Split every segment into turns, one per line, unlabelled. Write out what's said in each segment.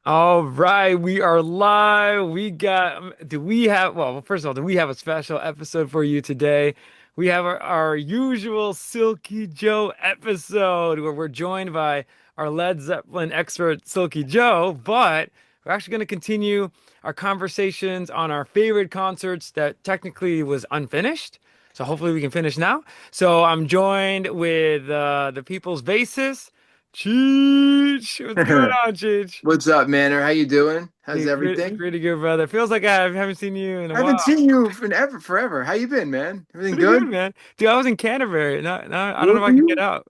All right, we are live. Well, first of all, do we have a special episode for you today? We have our usual Silky Joe episode where we're joined by our Led Zeppelin expert, Silky Joe, but we're actually going to continue our conversations on our favorite concerts that technically was unfinished. So hopefully we can finish now. So I'm joined with the people's bassist, Cheech. What's going on, Cheech?
What's up, Manner? How you doing? How's
Hey,
everything?
pretty good, brother. Feels like haven't seen you in a
I haven't
while.
seen you forever. How you been, man? Everything
Pretty good,
good?
man. Dude, I was in Canterbury. No, I don't
Where
know if
were
I can get
you?
out.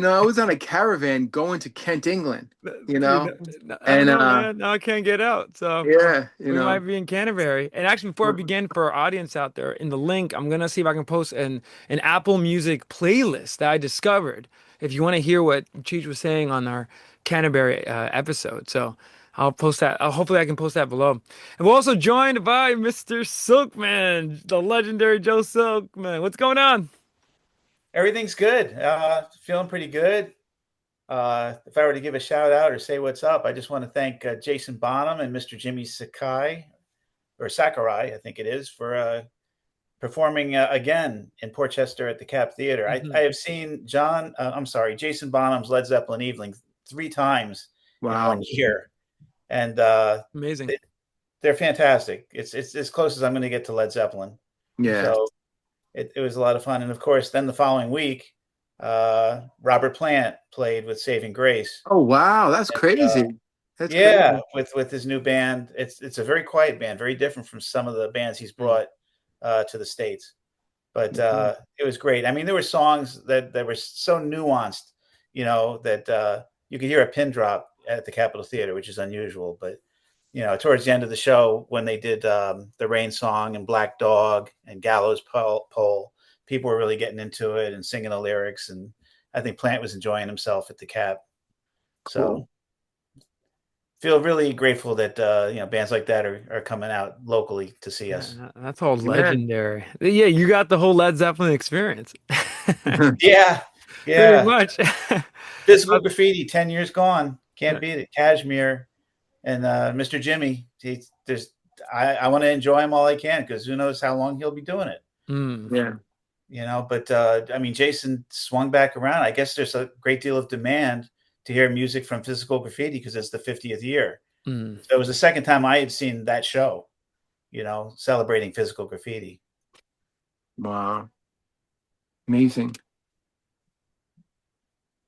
I was on a caravan going to Kent, England, you
Dude,
know?
I don't
And
know, man. Now I can't get out. So
yeah,
we might be in Canterbury. And actually, before I begin, for our audience out there, in the link, I'm gonna see if I can post an Apple Music playlist that I discovered. If you want to hear what Cheech was saying on our Canterbury episode, so I'll post that. Hopefully, I can post that below. And we're also joined by Mr. Silkman, the legendary Joe Silkman. What's going on?
Everything's good. Feeling pretty good. If I were to give a shout out or say what's up, I just want to thank Jason Bonham and Mr. Jimmy Sakai, or Sakurai, I think it is, for performing again in Portchester at the Cap Theater. I
Mhm.
have seen Jason Bonham's Led Zeppelin Evening three times in one
wow.
year, and
Amazing.
they, they're fantastic. It's as close as I'm going to get to Led Zeppelin.
Yeah.
So it was a lot of fun. And of course, then the following week, Robert Plant played with Saving Grace.
Oh, wow. That's
And,
crazy. That's
yeah,
crazy.
with his new band. It's a very quiet band, very different from some of the bands he's
Mm.
brought to the States. But
Mhm.
it was great. I mean, there were songs that were so nuanced, that you could hear a pin drop at the Capitol Theater, which is unusual. But towards the end of the show, when they did the Rain Song and Black Dog and Gallows Pole, people were really getting into it and singing the lyrics. And I think Plant was enjoying himself at the Cap.
Cool.
So feel really grateful that bands like that are coming out locally to see
Yeah,
us.
that's all
Amen.
legendary. Yeah, you got the whole Led Zeppelin experience.
Yeah,
Pretty
yeah.
much.
Physical Graffiti, 10 years gone, can't
Uh,
beat it. Cashmere and Mr. Jimmy. I want to enjoy him all I can because who knows how long he'll be doing it.
mm.
Yeah.
But I mean, Jason swung back around. I guess there's a great deal of demand to hear music from Physical Graffiti because it's the 50th year.
Mm.
So it was the second time I had seen that show, celebrating Physical Graffiti.
Wow. Amazing.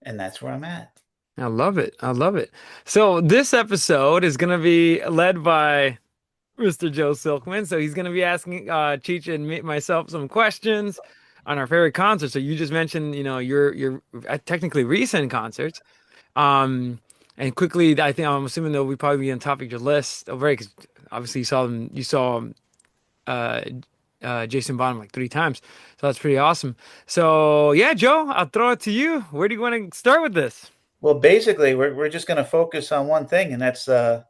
And that's where I'm at.
I love it. I love it. So this episode is gonna be led by Mr. Joe Silkman. So he's gonna be asking Cheech and myself some questions on our favorite concerts. So you just mentioned, your technically recent concerts. Um, and quickly, I'm assuming they'll be probably be on top of your list. Oh, right, because obviously you saw uh, Jason Bonham like three times. So that's pretty awesome. So yeah, Joe, I'll throw it to you. Where do you want to start with this?
Well, basically, we're just going to focus on one thing, and that's the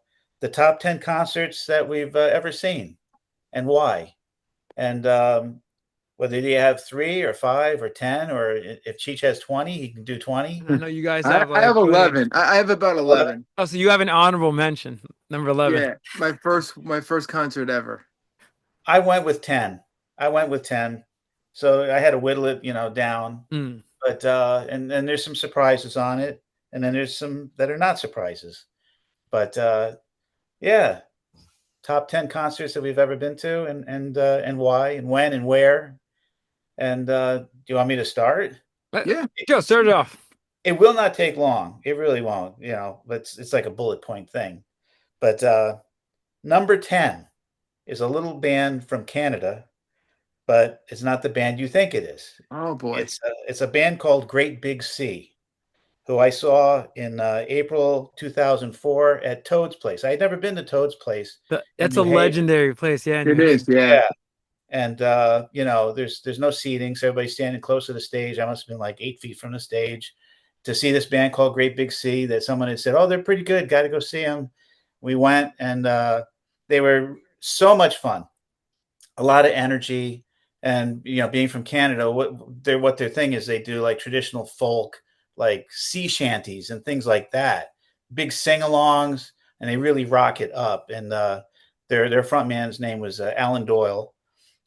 top 10 concerts that we've ever seen and why. And whether you have three or five or 10, or if Cheech has 20, he can do 20.
I know you guys
I,
have
I have
like 20.
11. I have about
11.
11.
Oh, so you have an honorable mention, number 11.
Yeah. My first concert ever.
I went with 10. I went with 10. So I had to whittle it, down.
Mm.
But and there's some surprises on it, and then there's some that are not surprises. But yeah, top 10 concerts that we've ever been to, and why and when and where. And do you want me to start?
Yeah.
Joe, start it off.
It will not take long. It really won't, but it's like a bullet point thing. But number 10 is a little band from Canada, but it's not the band you think it is.
Oh boy.
It's a band called Great Big Sea, who I saw in April 2004 at Toad's Place. I had never been to Toad's Place in
That's a
New Haven.
legendary place. Yeah, in New
It is.
Haven.
Yeah.
Yeah. And there's no seating, so everybody's standing close to the stage. I must have been like 8 feet from the stage to see this band called Great Big Sea that someone had said, "Oh, they're pretty good. Got to go see them." We went, and they were so much fun. A lot of energy, and being from Canada, what their thing is, they do like traditional folk, like sea shanties and things like that. Big sing-alongs, and they really rock it up. And their front man's name was Alan Doyle,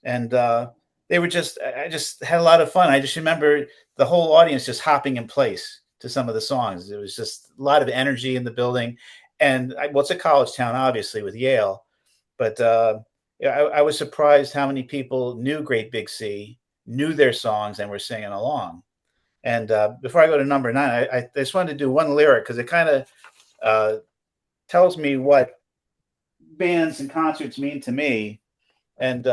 and they were just I just had a lot of fun. I just remember the whole audience just hopping in place to some of the songs. It was just a lot of energy in the building, and well, it's a college town, obviously, with Yale, but yeah, I was surprised how many people knew Great Big Sea, knew their songs, and were singing along. And before I go to number nine, I just wanted to do one lyric because it kind of uh, tells me what bands and concerts mean to me. And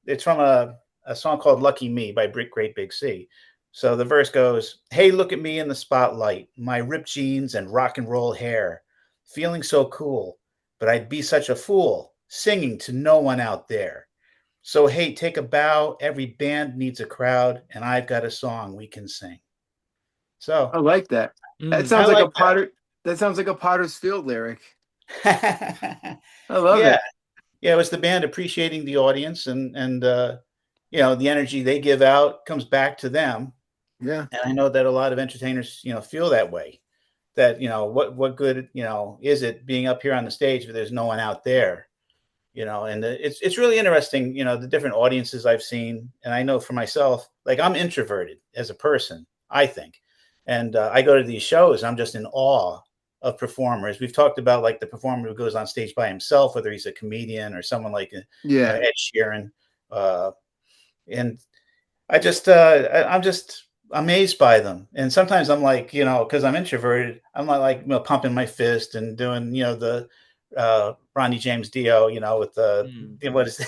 it's from a song called Lucky Me by Great Big Sea. So the verse goes, "Hey, look at me in the spotlight, my ripped jeans and rock and roll hair, feeling so cool, but I'd be such a fool singing to no one out there. So, hey, take a bow. Every band needs a crowd, and I've got a song we can sing."
I
So
like that. That
Mm.
sounds
I
like
like
a Potter. That sounds like a Potter's Field lyric.
that.
I love
Yeah,
it.
yeah, it was the band appreciating the audience, and the energy they give out comes back to them.
Yeah.
And I know that a lot of entertainers, feel that way. That what good is it being up here on the stage if there's no one out there? And it's really interesting. The different audiences I've seen, and I know for myself, like I'm introverted as a person, I think, and I go to these shows, I'm just in awe of performers. We've talked about like the performer who goes on stage by himself, whether he's a comedian or someone like
Yeah.
Ed Sheeran, uh, and I'm just amazed by them. And sometimes I'm like, because I'm introverted, I'm not like pumping my fist and doing the Ronnie James Dio, with the
Mm.
what is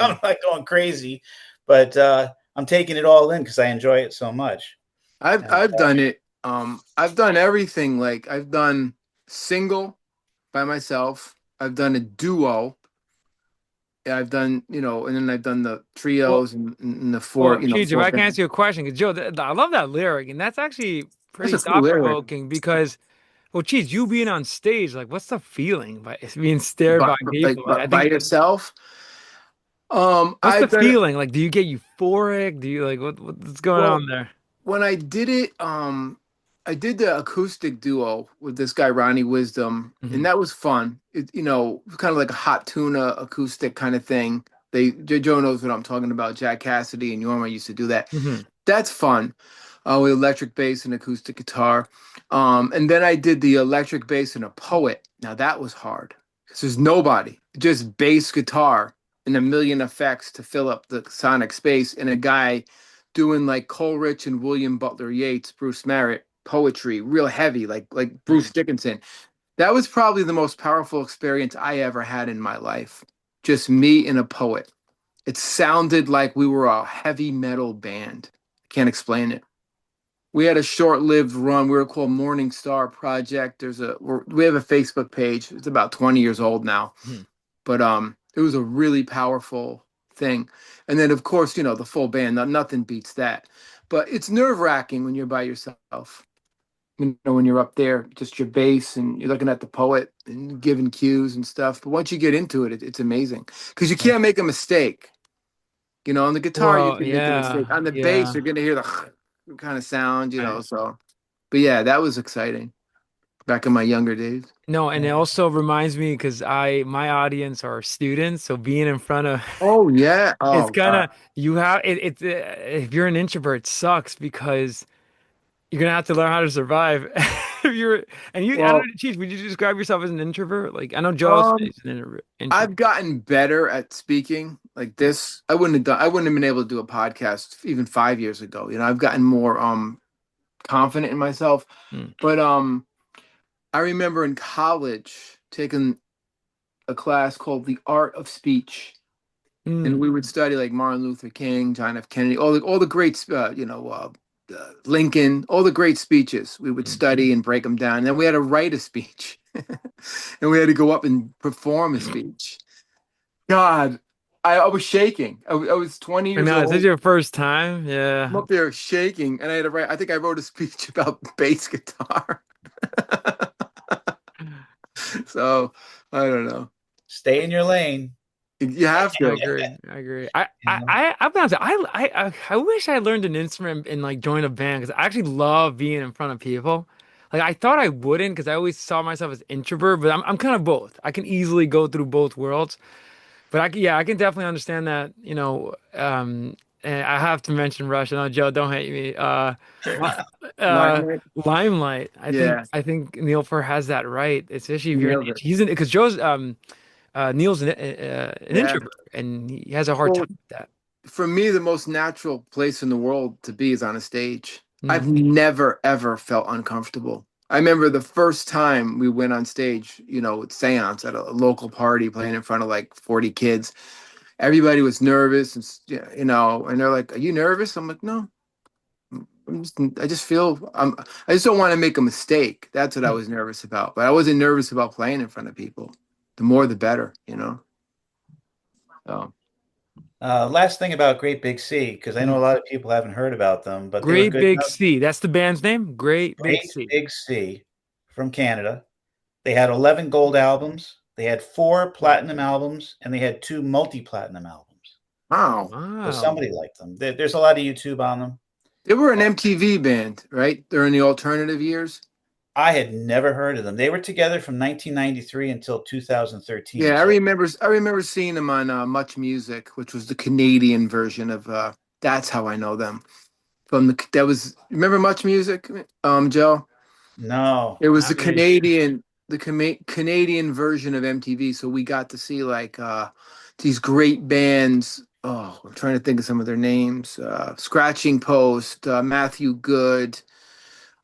I'm not going crazy, but I'm taking it all in because I enjoy it so much.
I've
And
I've done it. I've done everything. Like I've done single by myself. I've done a duo. I've done, and then I've done the
Well,
trios and the four,
well, Cheech, if
four
I can
bands.
ask you a question, 'cause Joe, I love that lyric, and that's actually
That's
pretty
a cool lyric.
thought-provoking because, well, Cheech, you being on stage, like, what's the feeling by being stared
But
by
like
people? Like, I
by
think,
yourself.
what's the
I've done it.
feeling? Like, do you get euphoric? Do you like what's going
Well,
on there?
when I did it, I did the acoustic duo with this guy Ronnie Wisdom, and
Hmm.
that was fun. Kind of like a hot tuna acoustic kind of thing. Joe knows what I'm talking about. Jack Cassidy and Yorma used to do that.
Hmm.
That's fun. With electric bass and acoustic guitar. And then I did the electric bass and a poet. Now that was hard because there's nobody, just bass guitar and a million effects to fill up the sonic space, and a guy doing like Coleridge and William Butler Yeats, Bruce Merritt poetry, real heavy, like Bruce Dickinson. That was probably the most powerful experience I ever had in my life. Just me and a poet. It sounded like we were a heavy metal band. Can't explain it. We had a short-lived run. We were called Morning Star Project. We have a Facebook page. It's about 20 years old now,
Hmm.
but it was a really powerful thing. And then of course, the full band. Nothing beats that. But it's nerve-wracking when you're by yourself. When you're up there, just your bass, and you're looking at the poet and giving cues and stuff. But once you get into it, it's amazing because you can't make a mistake. On the guitar, you
Well,
can make a mistake.
yeah,
On the bass,
yeah.
you're gonna hear the kind of sound,
Right.
So, but yeah, that was exciting back in my younger days.
No, and it
Yeah.
also reminds me because my audience are students, so being in front of
Oh yeah.
it's
Oh
kind
God.
of you have it's if you're an introvert, it sucks because you're gonna have to learn how to survive. If you're and you, I don't
Well,
know, Chief, would you describe yourself as an introvert? Like I know Joe
um,
is an introvert.
I've gotten better at speaking like this. I wouldn't have been able to do a podcast even 5 years ago. I've gotten more confident in myself.
Mm.
But I remember in college taking a class called The Art of Speech, and
Mm.
we would study like Martin Luther King, John F. Kennedy, all the great, Lincoln, all the great speeches. We would
Mm.
study and break them down. And then we had to write a speech, and we had to go up and perform a speech. God, I was shaking. I was 20
I
years
know, is this
old.
your first time?
I'm
Yeah.
up there shaking, and I had to write. I think I wrote a speech about bass guitar. So I don't know.
Stay in your lane.
You have
I
to.
agree. I agree.
You know?
I'll be honest, I wish I learned an instrument and like joined a band because I actually love being in front of people. Like I thought I wouldn't because I always saw myself as introvert, but I'm kind of both. I can easily go through both worlds. But yeah, I can definitely understand that, and I have to mention Rush. I know Joe, don't hate me. Li- uh,
Limelight.
Limelight.
Yeah,
I think Neil Fur has that right, especially if you're
nailed it.
he's in because Joe's Neil's an
Yeah.
introvert and he has a hard time
Well,
with that.
for me, the most natural place in the world to be is on a stage.
Mm.
I've never ever felt uncomfortable. I remember the first time we went on stage, with Seance at a local party playing in front of like 40 kids. Everybody was nervous and and they're like, "Are you nervous?" I'm like, "No. I just feel I just don't want to make a mistake." That's what I was nervous about. But I wasn't nervous about playing in front of people. The more the better. So,
Last thing about Great Big Sea, because I know a lot of people haven't heard about them, but they were
Great
good
Big
enough.
Sea. That's the band's name? Great Big
Great
Sea.
Big Sea from Canada. They had 11 gold albums, they had 4 platinum albums, and they had 2 multi-platinum albums.
wow.
So
Wow.
somebody liked them. There's a lot of YouTube on them.
They were an MTV band, right? They're in the alternative years.
I had never heard of them. They were together from 1993 until 2013.
Yeah, I
So
remember. I remember seeing them on Much Music, which was the Canadian version of. That's how I know them. That was. Remember Much Music, Joe?
no,
It was
Not really sure.
the Canadian version of MTV. So we got to see like these great bands. Oh, I'm trying to think of some of their names. Scratching Post, Matthew Good.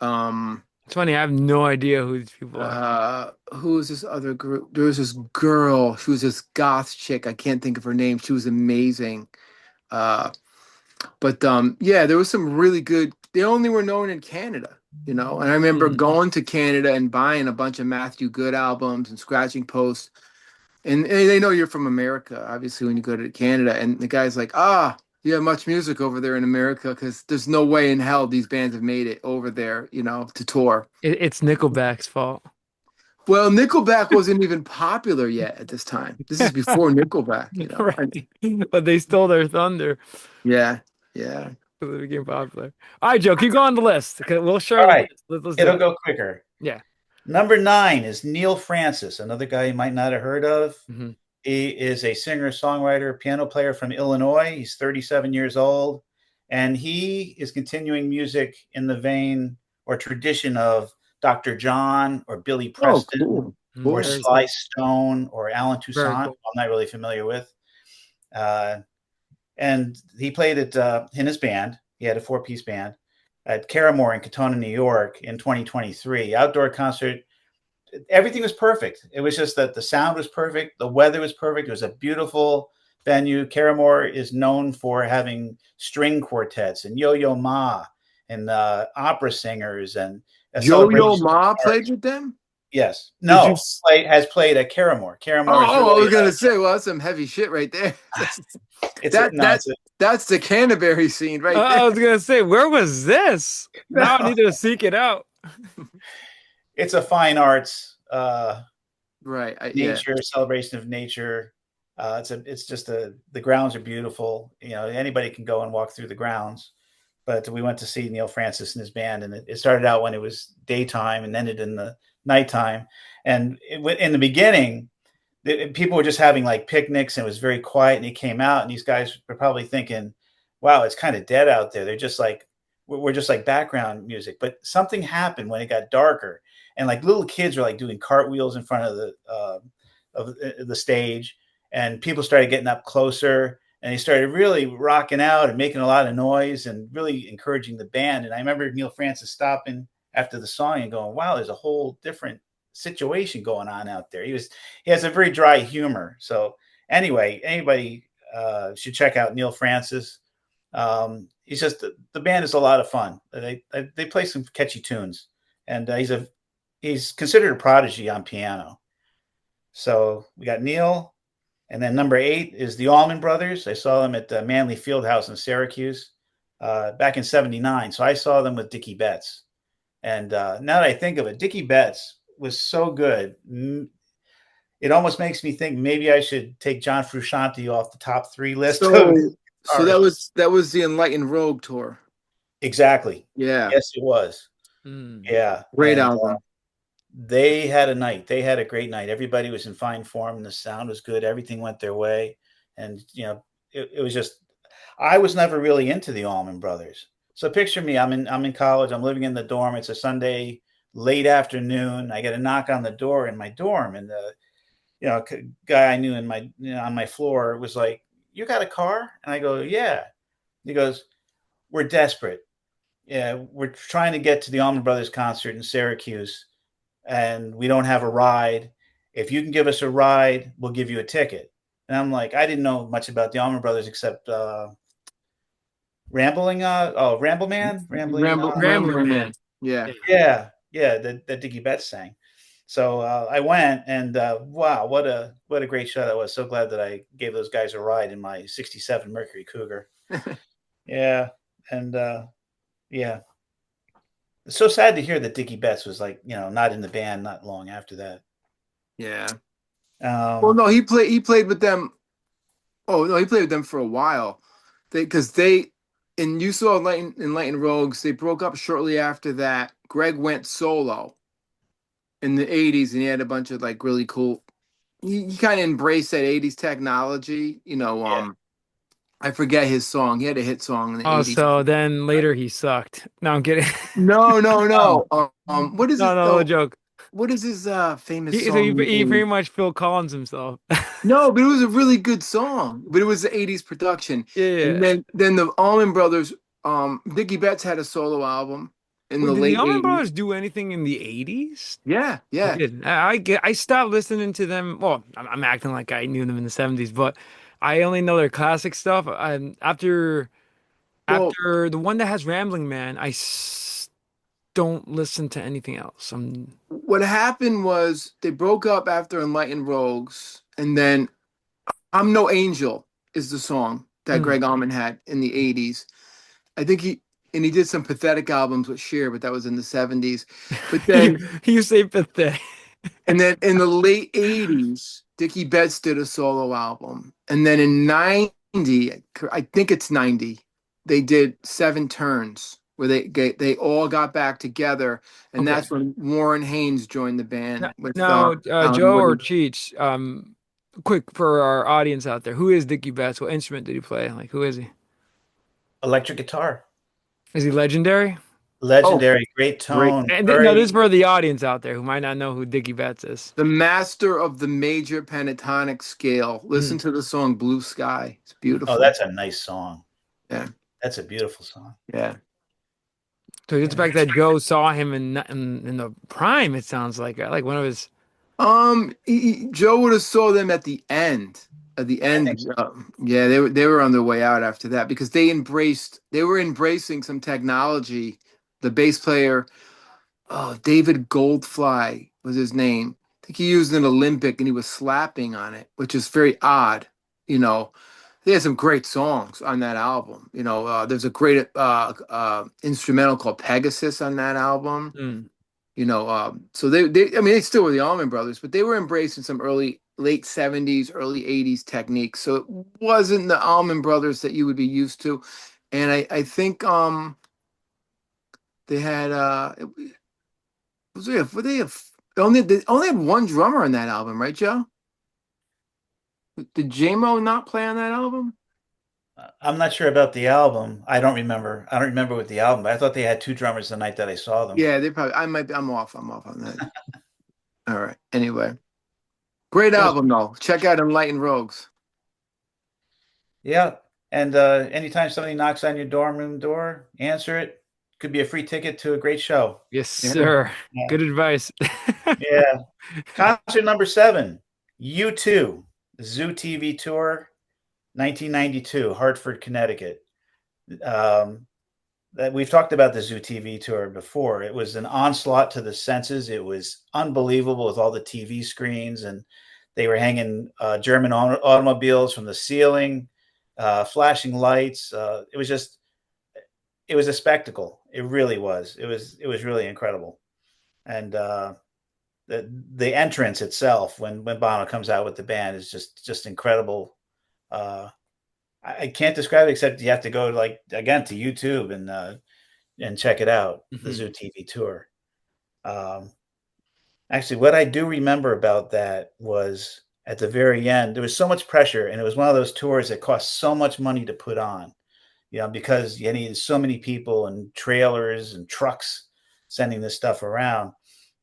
Um,
It's funny, I have no idea who these people are.
who was this other group? There was this girl. She was this goth chick. I can't think of her name. She was amazing. Uh, but yeah, there was some really good. They only were known in Canada. And I remember
Hmm.
going to Canada and buying a bunch of Matthew Good albums and Scratching Post. And they know you're from America, obviously, when you go to Canada. And the guy's like, you have Much Music over there in America because there's no way in hell these bands have made it over there, to tour.
It's Nickelback's fault.
Well, Nickelback wasn't even popular yet at this time. This is before Nickelback.
Right. But they stole their thunder.
Yeah, yeah.
So they became popular. All right, Joe, keep going on the list. Okay, we'll share
all
the
right,
list. Let's do
it'll
it.
go quicker.
Yeah.
Number 9 is Neil Francis, another guy you might not have heard of.
Hmm.
He is a singer, songwriter, piano player from Illinois. He's 37 years old, and he is continuing music in the vein or tradition of Dr. John or Billy
Oh,
Preston
cool,
or
cool.
Very
Sly
cool.
Stone or Alan
Very
Toussaint,
cool.
I'm not really familiar with. Uh, and he played it in his band. He had a 4-piece band at Caramore in Katona, New York in 2023. Outdoor concert. Everything was perfect. It was just that the sound was perfect. The weather was perfect. It was a beautiful venue. Caramore is known for having string quartets and Yo-Yo Ma and opera singers and a
Yo-Yo
celebration
Ma
of art.
played with them?
Yes.
Did you?
No, has played at Caramore. Caramore is
I
really
was gonna say, well, that's some heavy shit right there.
it's a,
that
no,
that
it's a,
that's the Canterbury scene right there.
I was gonna say, where was this? Now I need to seek it out.
it's a fine arts
Right. Yeah.
nature celebration of nature. It's just the grounds are beautiful. Anybody can go and walk through the grounds. But we went to see Neil Francis and his band, and it started out when it was daytime and ended in the nighttime. And in the beginning, people were just having like picnics, and it was very quiet. And he came out, and these guys were probably thinking, "Wow, it's kind of dead out there." They're just like we're just like background music. But something happened when it got darker, and like little kids were like doing cartwheels in front of the stage, and people started getting up closer, and they started really rocking out and making a lot of noise and really encouraging the band. And I remember Neil Francis stopping after the song and going, "Wow, there's a whole different situation going on out there." He has a very dry humor. So anyway, anybody should check out Neil Francis. He's just the band is a lot of fun. They play some catchy tunes, and he's considered a prodigy on piano. So we got Neil, and then number 8 is the Allman Brothers. I saw them at the Manley Fieldhouse in Syracuse back in '79. So I saw them with Dickie Betts. And now that I think of it, Dickie Betts was so good. It almost makes me think maybe I should take John Frusciante off the top 3 list of
So that
guitarists.
was the Enlightened Rogue tour.
Exactly.
Yeah.
Yes, it was.
Mm.
Yeah,
Great
and
album.
they had a night. They had a great night. Everybody was in fine form. The sound was good. Everything went their way, and it was just. I was never really into the Allman Brothers. So picture me. I'm in college. I'm living in the dorm. It's a Sunday late afternoon. I get a knock on the door in my dorm, and the guy I knew in my on my floor was like, "You got a car?" And I go, "Yeah." He goes, "We're desperate. Yeah, we're trying to get to the Allman Brothers concert in Syracuse, and we don't have a ride. If you can give us a ride, we'll give you a ticket." And I'm like, I didn't know much about the Allman Brothers except Rambling. Ramble Man, Rambling.
Rambling
Rambling
Man.
Man. Yeah.
Yeah.
Yeah, that Dickie Betts sang. So I went, and wow, what a great show that was. So glad that I gave those guys a ride in my '67 Mercury Cougar. Yeah, and yeah, it's so sad to hear that Dickie Betts was like, not in the band not long after that.
Yeah. Well,
Um,
no, he played with them. Oh no, he played with them for a while. Because they and you saw Enlightened Rogues, they broke up shortly after that. Greg went solo in the 80s and he had a bunch of like really cool he kind of embraced that 80s technology.
yeah.
I forget his song. He had a hit song in the
Oh,
80s.
so then later he sucked. No, I'm kidding.
No, no,
Oh,
no. What is
No,
it?
no, no
Oh,
joke.
what is his famous
So
song in the
he pretty
80s?
much Phil Collins himself.
No, but it was a really good song. But it was the 80s production.
Yeah,
And
yeah.
then the Allman Brothers, Dickie Betts had a solo album in
Wait,
the
did the
late
Allman
80s.
Brothers do anything in the 80s?
Yeah,
I
yeah.
did. I stopped listening to them. Well, I'm acting like I knew them in the 70s, but I only know their classic stuff.
Well,
After the one that has Rambling Man, don't listen to anything else.
what happened was they broke up after Enlightened Rogues, and then I'm No Angel is the song that
Mm.
Greg Allman had in the 80s. I think he did some pathetic albums with Cher, but that was in the 70s. But
You
then
you say pathetic.
and then in the late 80s, Dickie Betts did a solo album. And then in 90, I think it's 90, they did Seven Turns where they all got back together, and
Okay.
that's when Warren Haynes joined the
Now,
band with
now
Alan
Joe or
Woody.
Cheech, quick for our audience out there, who is Dickie Betts? What instrument did he play? Like, who is he?
electric guitar,
Is he legendary?
Oh,
legendary, great
great.
tone,
No, this is
very.
for the audience out there who might not know who Dickie Betts is.
The master of the major pentatonic scale. Listen
Mm.
to the song Blue Sky. It's
Oh,
beautiful.
that's a nice song.
Yeah,
That's a beautiful song.
yeah.
So just the
Yeah.
fact that Joe saw him in the prime, it sounds like one of his.
Joe would have saw them at the end. At the
I think
end,
so.
yeah, they were on their way out after that because they were embracing some technology. The bass player, David Goldfly was his name. I think he used an Olympic and he was slapping on it, which is very odd. You know, they had some great songs on that album. There's a great instrumental called Pegasus on that album.
Mm.
So I mean, they still were the Allman Brothers, but they were embracing some late 70s, early 80s techniques. So it wasn't the Allman Brothers that you would be used to. And I think they had was they only had one drummer on that album, right, Joe? Did J-Mo not play on that album?
I'm not sure about the album. I don't remember. I don't remember with the album, but I thought they had two drummers the night that I saw them.
Yeah, they probably. I'm off on that. All right. Anyway, great
It was,
album though. Check out Enlightened Rogues.
yeah. And anytime somebody knocks on your dorm room door, answer it. Could be a free ticket to a great show.
Yes,
Yeah.
sir.
Yeah.
Good advice.
Yeah. Concert number 7, U2, Zoo TV Tour, 1992, Hartford, Connecticut. Um, that we've talked about the Zoo TV Tour before. It was an onslaught to the senses. It was unbelievable with all the TV screens, and they were hanging German automobiles from the ceiling, flashing lights. It was a spectacle. It really was. It was really incredible. And the entrance itself when Bono comes out with the band is just incredible. I can't describe it except you have to go like again to YouTube and and check it out, the
Hmm.
Zoo TV tour. Um, Actually, what I do remember about that was at the very end, there was so much pressure, and it was one of those tours that cost so much money to put on, because you needed so many people and trailers and trucks sending this stuff around.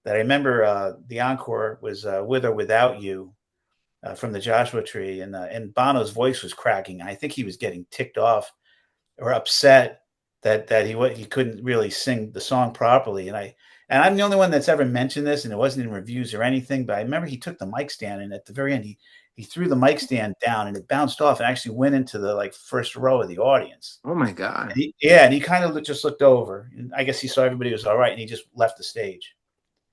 That I remember the encore was "With or Without You" from the Joshua Tree, and Bono's voice was cracking. I think he was getting ticked off or upset that he couldn't really sing the song properly. And I'm the only one that's ever mentioned this, and it wasn't in reviews or anything. But I remember he took the mic stand, and at the very end, he threw the mic stand down, and it bounced off and actually went into the like first row of the audience.
Oh my God.
And he kind of just looked over, and I guess he saw everybody was all right, and he just left the stage.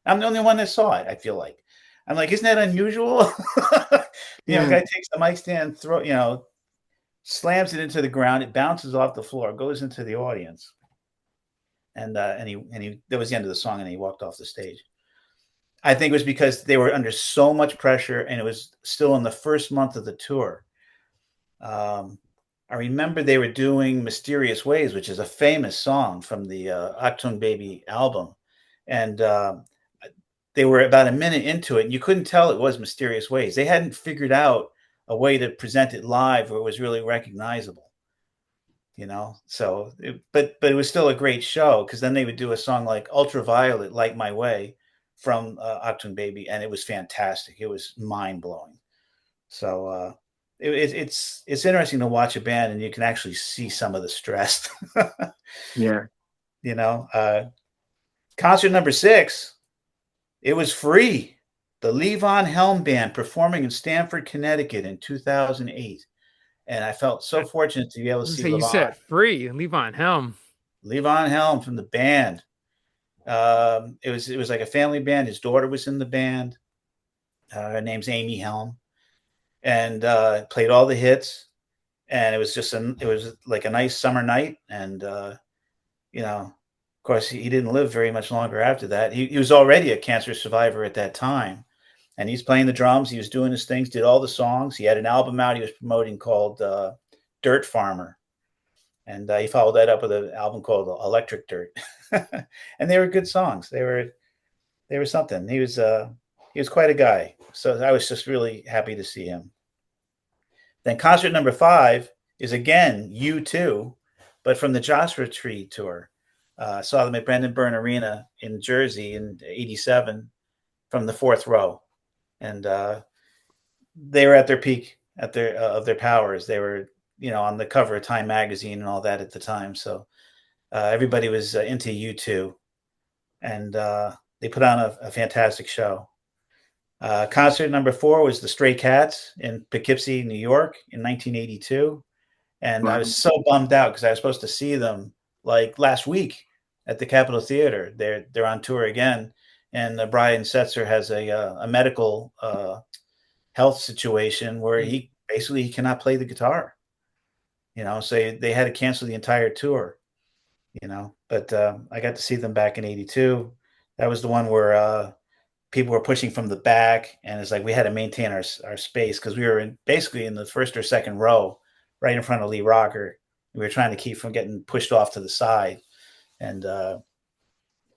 I'm the only one that saw it. I feel like I'm like, isn't that unusual? A
Yeah.
guy takes the mic stand, slams it into the ground. It bounces off the floor, goes into the audience, and he that was the end of the song, and he walked off the stage. I think it was because they were under so much pressure, and it was still in the first month of the tour. Um, I remember they were doing "Mysterious Ways," which is a famous song from the Achtung Baby album, and they were about a minute into it, and you couldn't tell it was "Mysterious Ways." They hadn't figured out a way to present it live where it was really recognizable. But it was still a great show, because then they would do a song like "Ultraviolet, Light My Way" from Achtung Baby, and it was fantastic. It was mind-blowing. So it's interesting to watch a band, and you can actually see some of the stress.
Yeah.
you know Concert number 6, it was free. The Levon Helm Band performing in Stamford, Connecticut in 2008. And I felt so fortunate to be able to see
So you
Levon.
said free, leave on helm.
Levon Helm from the band. It was like a family band. His daughter was in the band. Her name's Amy Helm, and played all the hits. And it was like a nice summer night. And of course, he didn't live very much longer after that. He was already a cancer survivor at that time, and he's playing the drums. He was doing his things, did all the songs. He had an album out he was promoting called Dirt Farmer. And he followed that up with an album called Electric Dirt. And they were good songs. They were something. He was quite a guy. So I was just really happy to see him. Then concert number 5 is again U2, but from the Joshua Tree tour. I saw them at Brendan Byrne Arena in Jersey in '87 from the fourth row, and they were at their peak at their of their powers. They were on the cover of Time magazine and all that at the time. So everybody was into U2, and they put on a fantastic show. Concert number 4 was the Stray Cats in Poughkeepsie, New York in 1982. And I
Wow.
was so bummed out because I was supposed to see them like last week at the Capitol Theater. They're on tour again. And Brian Setzer has a medical health situation where he cannot play the guitar. So they had to cancel the entire tour. But I got to see them back in '82. That was the one where people were pushing from the back, and it's like we had to maintain our space because we were basically in the first or second row, right in front of Lee Rocker. We were trying to keep from getting pushed off to the side, and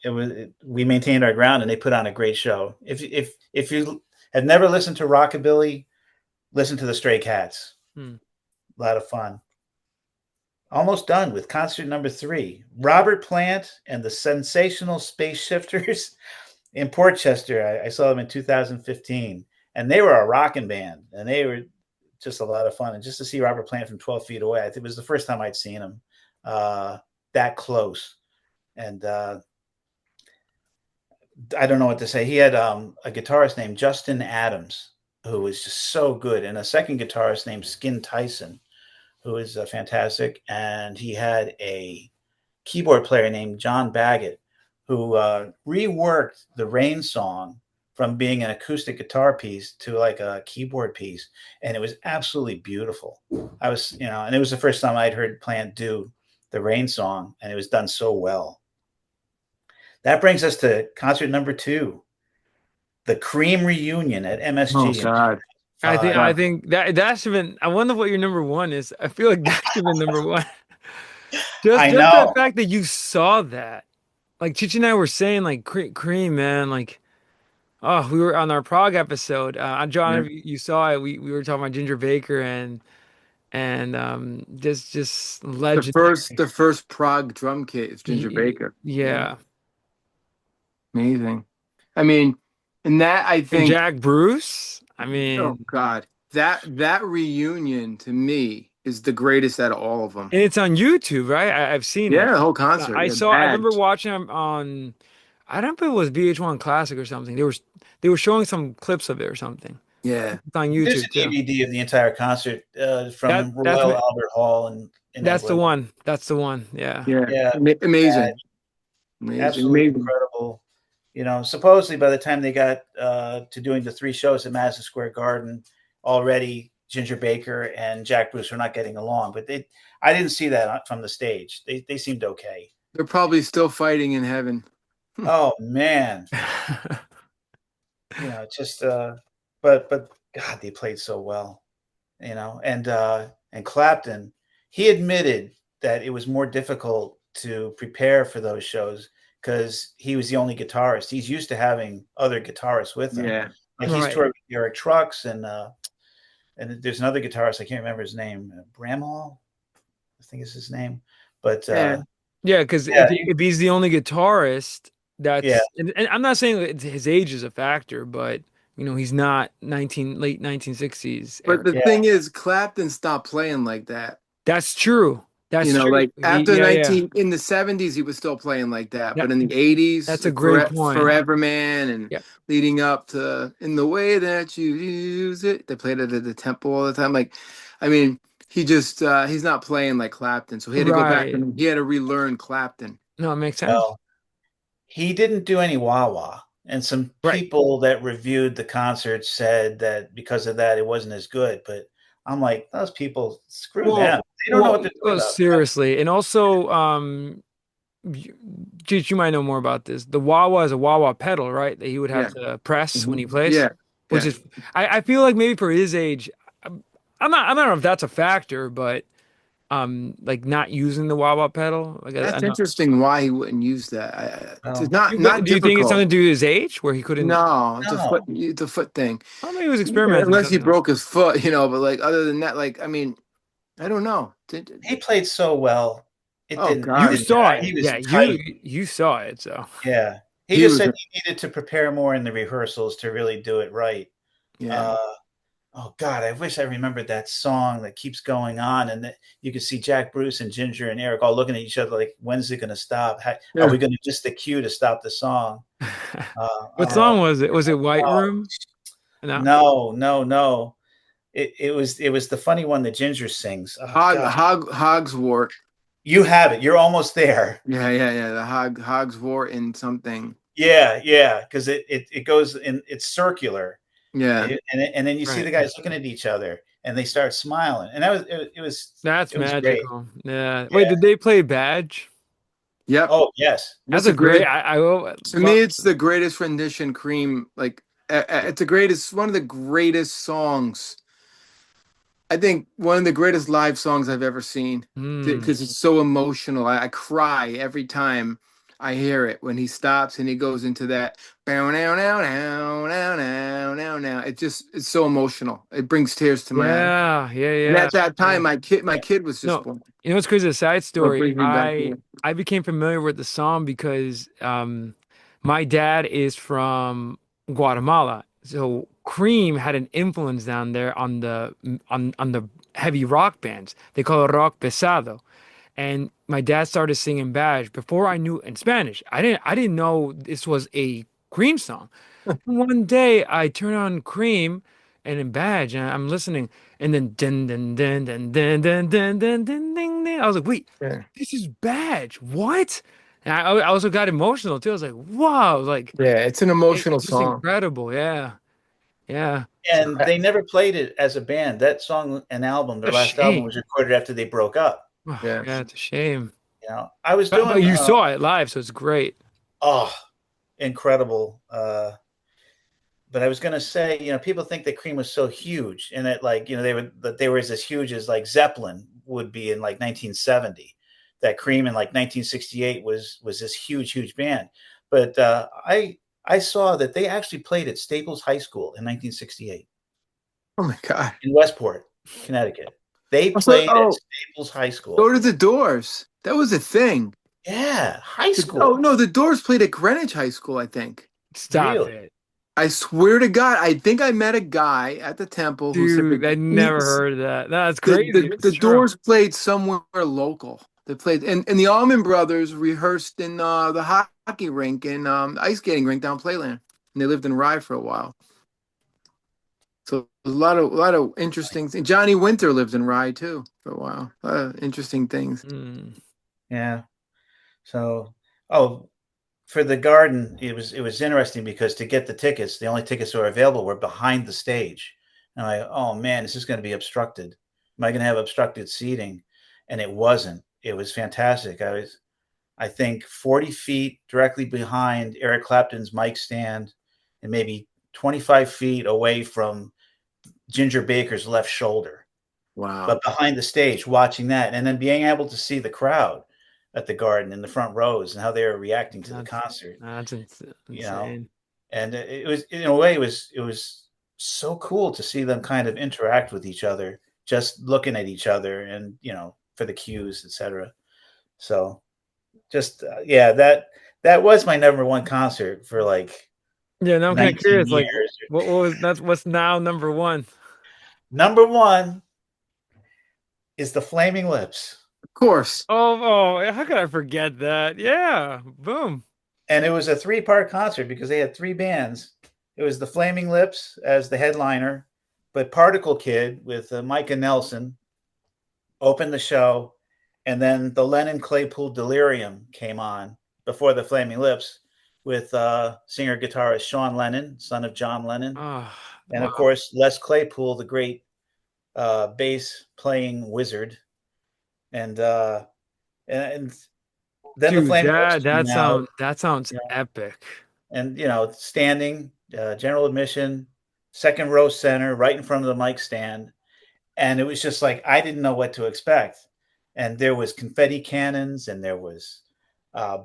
we maintained our ground, and they put on a great show. If you have never listened to rockabilly, listen to the Stray Cats.
Hmm.
A lot of fun. Almost done with concert number 3. Robert Plant and the Sensational Space Shifters in Portchester. I saw them in 2015, and they were a rocking band, and they were just a lot of fun. And just to see Robert Plant from 12 feet away, I think it was the first time I'd seen him that close. And I don't know what to say. He had a guitarist named Justin Adams, who was just so good, and a second guitarist named Skin Tyson, who is fantastic. And he had a keyboard player named John Baggett, who reworked the Rain song from being an acoustic guitar piece to like a keyboard piece. And it was absolutely beautiful. And it was the first time I'd heard Plant do the Rain song, and it was done so well. That brings us to concert number 2, the Cream reunion at
Oh
MSG in
God.
I think
2005.
I
Yeah.
think that should have been. I wonder what your number one is. I feel like that should have been number one. Just
I
just the
know.
fact that you saw that. Like Cheech and I were saying, like Cream, man, like oh, we were on our Prague episode. John,
Yeah.
if you saw it, we were talking about Ginger Baker and just legendary.
The first Prague drum kit is Ginger Baker. Yeah.
Yeah.
Amazing. I mean, and that I
And
think,
Jack Bruce. I
oh
mean,
God, that reunion to me is the greatest out of all of them.
and it's on YouTube, right? I've seen it.
Yeah, the whole concert.
I
Yeah,
saw. I remember
Badge.
watching them on. I don't know if it was VH1 Classic or something. They were showing some clips of it or something.
Yeah,
It's on
There's a
YouTube too.
DVD of the entire concert
That
from
that's
Royal Albert Hall in
that's the
England.
one. That's the one. Yeah.
yeah.
Yeah,
Amazing,
bad,
amazing,
absolutely
amazing.
incredible. Supposedly by the time they got to doing the three shows at Madison Square Garden, already Ginger Baker and Jack Bruce were not getting along. But I didn't see that from the stage. They seemed okay.
They're probably still fighting in heaven.
Oh man, just but God, they played so well. And Clapton, he admitted that it was more difficult to prepare for those shows because he was the only guitarist. He's used to having other guitarists with him.
Yeah,
Like he's
Right.
toured with Eric Trucks and there's another guitarist, I can't remember his name, Bramhall, I think is his name. But
yeah.
Yeah, because
yeah,
if he's the only guitarist,
yeah,
and I'm not saying that his age is a factor, but he's not late 1960s
But
era.
the
yeah,
thing is, Clapton stopped playing like that.
That's true.
You
That's
know,
true.
like after
Yeah.
19 in the 70s, he was still playing like that.
That
But in the 80s,
that's a great point.
Forever Man and
Yeah.
leading up to In the Way That You Use It, they played it at the temple all the time. Like, I mean, he just he's not playing like Clapton. So he had to go back
Right.
and he had to relearn Clapton.
No, it makes sense.
no, he didn't do any wah wah. And some
Right.
people that reviewed the concert said that because of that, it wasn't as good. But I'm like, those people, screw them. They don't know what they're talking about.
Seriously, and also, you, Cheech, you might know more about this. The wah wah is a wah wah pedal, right? That he would have
Yeah.
to press when he plays,
Yeah.
which
Yeah.
is, I feel like maybe for his age, I don't know if that's a factor, but like not using the wah wah pedal, like I
That's
know.
interesting why he wouldn't use that. It's
No,
not
Do you think it's
difficult.
something to do with his age, where he couldn't?
No,
no.
it's a foot thing.
Oh, maybe he was
Yeah,
experimenting with
unless he
something else.
broke his foot, but like other than that, like I mean, I don't know.
He played so well. It
Oh
didn't. It
You
God,
didn't
saw
matter.
it,
He was
yeah.
tight.
You saw it, so
Yeah. He
he
just
was
said he needed to prepare more in the rehearsals to really do it right.
yeah.
Uh, oh God, I wish I remembered that song that keeps going on, and that you could see Jack Bruce and Ginger and Eric all looking at each other like, "When's it going to stop? Are
Yeah.
we going to just the cue to stop the song?"
what
Oh,
song was it? Was it White Room? No.
no, no, no. It was the funny one that Ginger sings. Oh God,
Hogswort.
you have it. You're almost there.
Yeah. The Hogswort and something.
Yeah, yeah, because it goes in. It's circular.
Yeah.
And then you see
Right.
the guys looking at each other and they start smiling, and that was
That's
it was great.
magical. Yeah. Wait,
Yeah.
did they play Badge?
Yep.
Oh yes.
That's
That's
a
a
great.
great.
I will
To me, it's the greatest rendition. Cream. Like it's the greatest. One of the greatest songs. I think one of the greatest live songs I've ever seen
Hmm.
because it's so emotional. I cry every time I hear it when he stops and he goes into that bow now now now now now now now. It's so emotional. It brings tears to my eyes. And
Yeah.
at that
Yeah.
time, my kid was just
No,
born.
what's crazy? A side
So it
story.
brings me back to it.
I became familiar with the song because my dad is from Guatemala, so Cream had an influence down there on the heavy rock bands. They call it rock pesado. And my dad started singing Badge before I knew in Spanish. I didn't know this was a Cream song. One day I turn on Cream and in Badge and I'm listening and then dun dun dun dun dun dun dun dun dun dun dun. I was like, wait,
Yeah,
this is Badge. What? And I also got emotional too. I was like, wow, like
yeah, it's an
it's
emotional
just
song.
incredible. Yeah. Yeah. So
And they never played it as a band. That song and album, their
a
last album, was
shame.
recorded after they broke up.
Oh,
Yeah,
yeah, it's a shame.
I was
But
doing
you saw it live, so it's great.
oh, incredible. But I was going to say, people think that Cream was so huge, and that they were as huge as like Zeppelin would be in like 1970. that Cream in like 1968 was this huge band. But I saw that they actually played at Staples High School in 1968
Oh my God.
in Westport, Connecticut. They
Also,
played at
oh,
Staples High
go
School.
to the Doors. That was a thing.
Yeah, high
Oh
school.
no, the Doors played at Greenwich High School, I think.
Stop
Really?
it.
I swear to God, I think I met a guy at the temple who said
Dude, I never heard of that. No, that's
the,
crazy.
the
It's true.
Doors played somewhere local. They played, and the Allman Brothers rehearsed in the hockey rink and ice skating rink down Playland, and they lived in Rye for a while. So a lot of interesting things. Johnny Winter lived in Rye too for a while. A lot of interesting things.
Mm.
Yeah. So, oh, for the garden, it was interesting because to get the tickets, the only tickets that were available were behind the stage. And I'm like, oh man, this is going to be obstructed. Am I going to have obstructed seating? And it wasn't. It was fantastic. I think, 40 feet directly behind Eric Clapton's mic stand, and maybe 25 feet away from Ginger Baker's left shoulder,
Wow,
but behind the stage watching that, and then being able to see the crowd at the garden in the front rows and how they were reacting to the
That's
concert, you know.
insane.
And it was, in a way, it was so cool to see them kind of interact with each other, just looking at each other, and for the cues, etc. So just yeah, that was my number one concert for like
Yeah, now I'm kind of
19
curious. Like,
years.
what was that's what's now number one?
Number one is the Flaming Lips.
of course.
Oh, how could I forget that? Yeah, boom.
And it was a three-part concert because they had three bands. It was the Flaming Lips as the headliner, but Particle Kid with Micah Nelson opened the show, and then the Lennon Claypool Delirium came on before the Flaming Lips with singer guitarist Sean Lennon, son of John Lennon,
Oh,
and of
wow,
course Les Claypool, the great bass playing wizard, and and then the
dude,
Flaming Lips came out,
that sounds
you know,
epic.
and standing, general admission, second row center, right in front of the mic stand, and it was just like I didn't know what to expect, and there was confetti cannons, and there was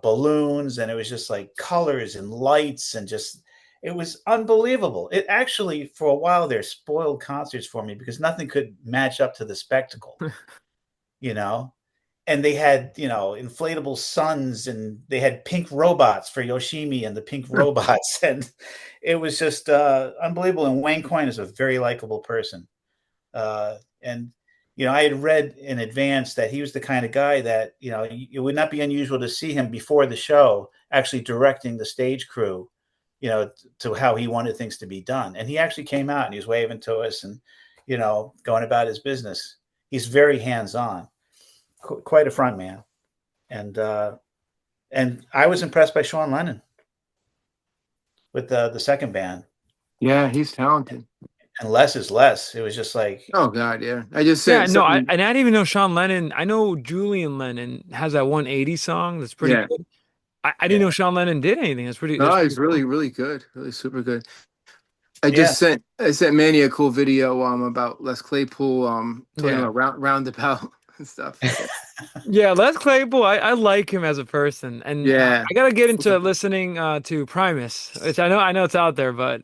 balloons, and it was just like colors and lights, and just it was unbelievable. It actually, for a while there, spoiled concerts for me because nothing could match up to the spectacle, you know and they had inflatable suns, and they had pink robots for Yoshimi and the pink robots and it was just unbelievable. And Wayne Coyne is a very likable person, and I had read in advance that he was the kind of guy that it would not be unusual to see him before the show actually directing the stage crew, to how he wanted things to be done. And he actually came out and he was waving to us and going about his business. He's very hands-on, quite a front man. And I was impressed by Sean Lennon with the second band.
Yeah, he's talented.
And less is less. It was just like,
Oh God, yeah. I just
Yeah,
said
no,
something.
and I didn't even know Sean Lennon. I know Julian Lennon has that 180 song that's pretty
Yeah,
good. I didn't
yeah,
know Sean Lennon did anything. That's
no,
pretty
he's really,
cool.
really good, really super good. I
yeah,
just sent Manny a cool video about Les Claypool talking
Yeah.
about roundabout and stuff. Yeah,
Yeah, Les Claypool, I like him as a person, and
yeah.
I gotta get into listening to Primus, which I know it's out there, but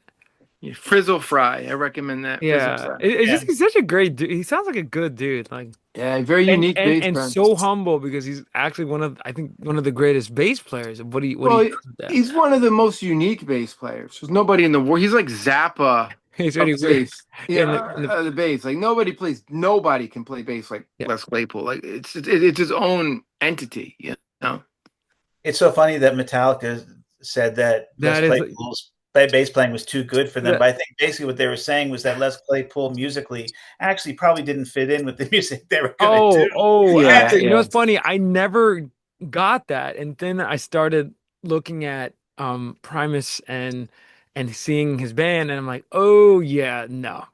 Frizzle Fry. I recommend that Frizzle
yeah,
Fry.
it's
yeah.
just he's such a great dude. He sounds like a good dude, like
Yeah, very
and
unique
and
bass
and
player.
so humble because he's actually I think one of the greatest bass players of what he
Well,
does with that.
he's one of the most unique bass players. There's nobody in the world. He's like Zappa
He's
of
really weird
bass. Yeah, the bass. Like nobody can play bass like
yeah,
Les Claypool. Like it's his own entity. You know.
It's so funny that Metallica said that Les
that is
Claypool's bass playing was too good for them.
that
But I think basically what they were saying was that Les Claypool musically actually probably didn't fit in with the music they were going to do.
Yeah,
actually, you know
yeah,
what's funny? I never got that, and then I started looking at Primus and seeing his band, and I'm like, oh yeah, no,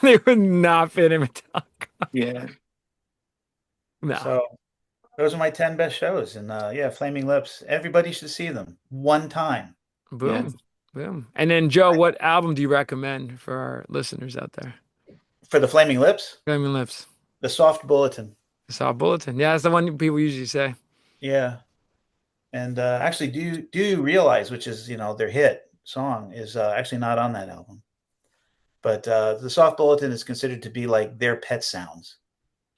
they would not fit in Metallica.
yeah,
No,
So those are my 10 best shows. And yeah, Flaming Lips. Everybody should see them one time.
yeah.
boom, boom. And then Joe, what album do you recommend for our listeners out there?
For the Flaming Lips,
Flaming Lips.
the Soft Bulletin.
Soft Bulletin. Yeah, that's the one people usually say.
Yeah. And actually, do you realize, which is their hit song, is actually not on that album. But the Soft Bulletin is considered to be like their Pet Sounds,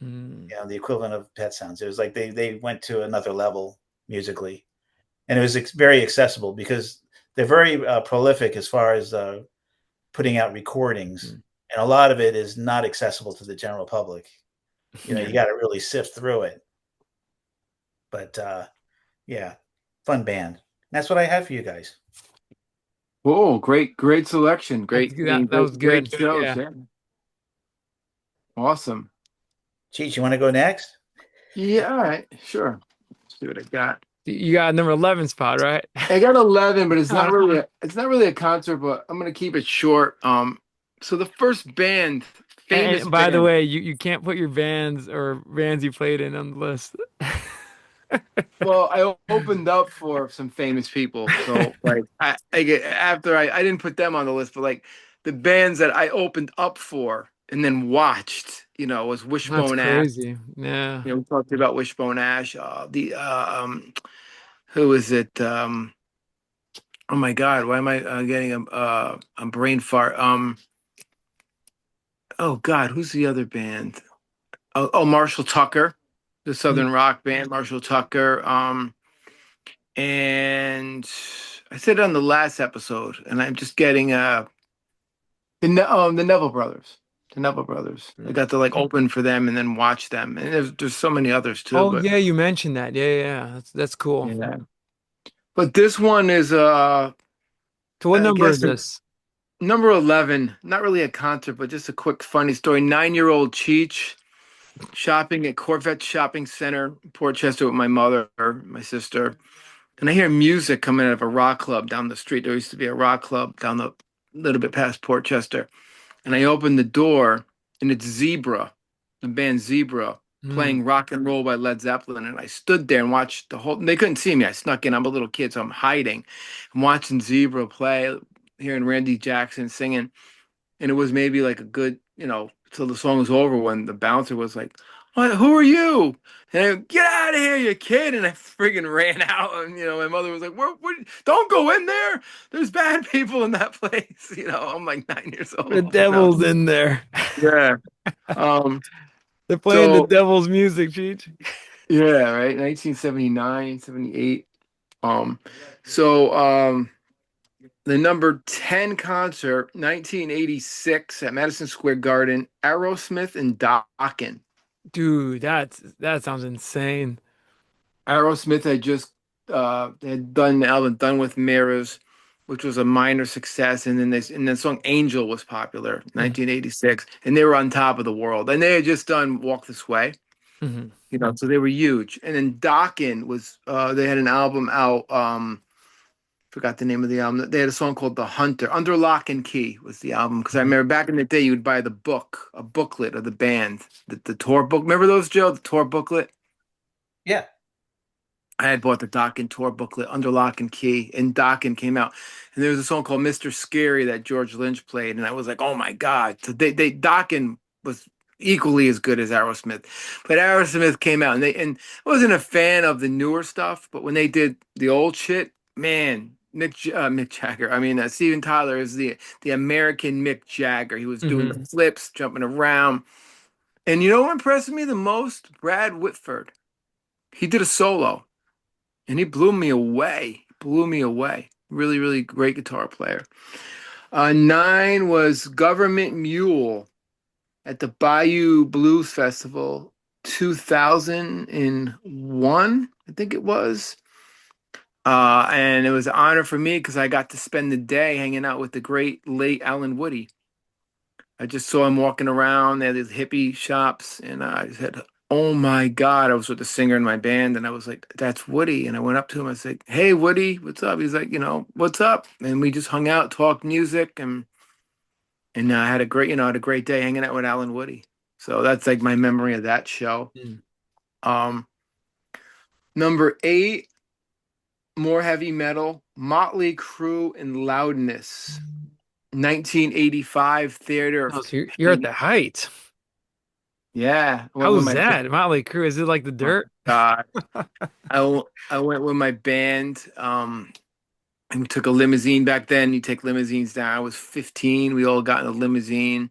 Mm.
the equivalent of Pet Sounds. It was like they went to another level musically, and it was very accessible because they're very prolific as far as putting out recordings,
Mm.
and a lot of it is not accessible to the general public.
Yeah.
You got to really sift through it. But yeah, fun band. That's what I had for you guys.
Oh, great selection.
That's
Great, I
good.
mean,
That was
great
good.
shows.
Yeah.
Yeah, awesome.
Cheech, you want to go next?
Yeah, all right, sure. Let's see what I got.
You got number 11 spot, right?
I got 11, but
Uh,
it's not really a concert, but I'm gonna keep it short. So the first band, famous
and by the
band.
way, you can't put your bands or bands you played in on the list.
Well, I opened up for some famous people, so like I get after I didn't put them on the list, but like the bands that I opened up for and then watched, was
That's
Wishbone Ash.
crazy. Yeah.
We talked about Wishbone Ash. The who is it? Oh my God, why am I getting a brain fart? Oh God, who's the other band? Oh, Marshall Tucker, the
Mm.
Southern rock band, Marshall Tucker. And I said it on the last episode, and I'm just getting the Neville Brothers. The Neville Brothers. I
Mm.
got to like open for them and then watch them. And there's so many others too,
Oh
but
yeah, you mentioned that. Yeah, yeah. Yeah. That's cool.
yeah. But this one is
So what
I
number is
guess
this?
number 11, not really a concert, but just a quick funny story. 9-year-old Cheech shopping at Corvette Shopping Center, Port Chester with my mother, my sister. And I hear music coming out of a rock club down the street. There used to be a rock club down the little bit past Port Chester. And I open the door and it's Zebra, the band Zebra,
Mm.
playing rock and roll by Led Zeppelin. And I stood there and watched the whole, they couldn't see me. I snuck in. I'm a little kid, so I'm hiding. I'm watching Zebra play, hearing Randy Jackson singing. And it was maybe like a good, till the song was over when the bouncer was like, "What, who are you?" And I go, "Get out of here, you kid." And I friggin' ran out. And, my mother was like, what, don't go in there. There's bad people in that place. I'm like 9 years
The
old.
devil's in there.
Yeah. Um,
They're playing the
so
devil's music, Cheech.
yeah, right. 1979, 78. Um, so the number 10 concert, 1986 at Madison Square Garden, Aerosmith and Dokken.
Dude, that sounds insane.
Aerosmith had done the album Done with Mirrors, which was a minor success, and then the song Angel was popular,
Mm.
1986, and they were on top of the world. And they had just done Walk This Way,
Mhm.
so they were huge. And then Dokken was they had an album out, forgot the name of the album. They had a song called The Hunter. Under Lock and Key was the album. Because I
Mhm.
remember back in the day you would buy a booklet of the band, the tour book. Remember those, Joe? The tour booklet?
Yeah.
I had bought the Dokken tour booklet, Under Lock and Key, and Dokken came out. And there was a song called Mr. Scary that George Lynch played, and I was like, oh my God. So Dokken was equally as good as Aerosmith. But Aerosmith came out and I wasn't a fan of the newer stuff, but when they did the old shit, man, Mick Jagger. I mean, Steven Tyler is the American Mick Jagger. He was doing
Mhm.
the flips, jumping around. And you know what impressed me the most? Brad Whitford. He did a solo. And he blew me away. Blew me away. Really, really great guitar player. 9 was Government Mule at the Bayou Blues Festival 2001, I think it was. And it was an honor for me because I got to spend the day hanging out with the great late Alan Woody. I just saw him walking around. They had these hippie shops, and I said, "Oh my God!" I was with the singer in my band, and I was like, "That's Woody." And I went up to him. I said, "Hey, Woody, what's up?" He's like, "What's up?" And we just hung out, talked music, and I had a great day hanging out with Alan Woody. So that's like my memory of that show.
Mm.
Um, number 8, more heavy metal, Motley Crue and Loudness, 1985 Theater
Oh,
of
so you're at
Pain.
the height.
Yeah, I went
How
with
was
my
that? Motley Crue. Is it like the
oh
dirt?
God. I went with my band. And we took a limousine back then. You take limousines down. I was 15. We all got in a limousine,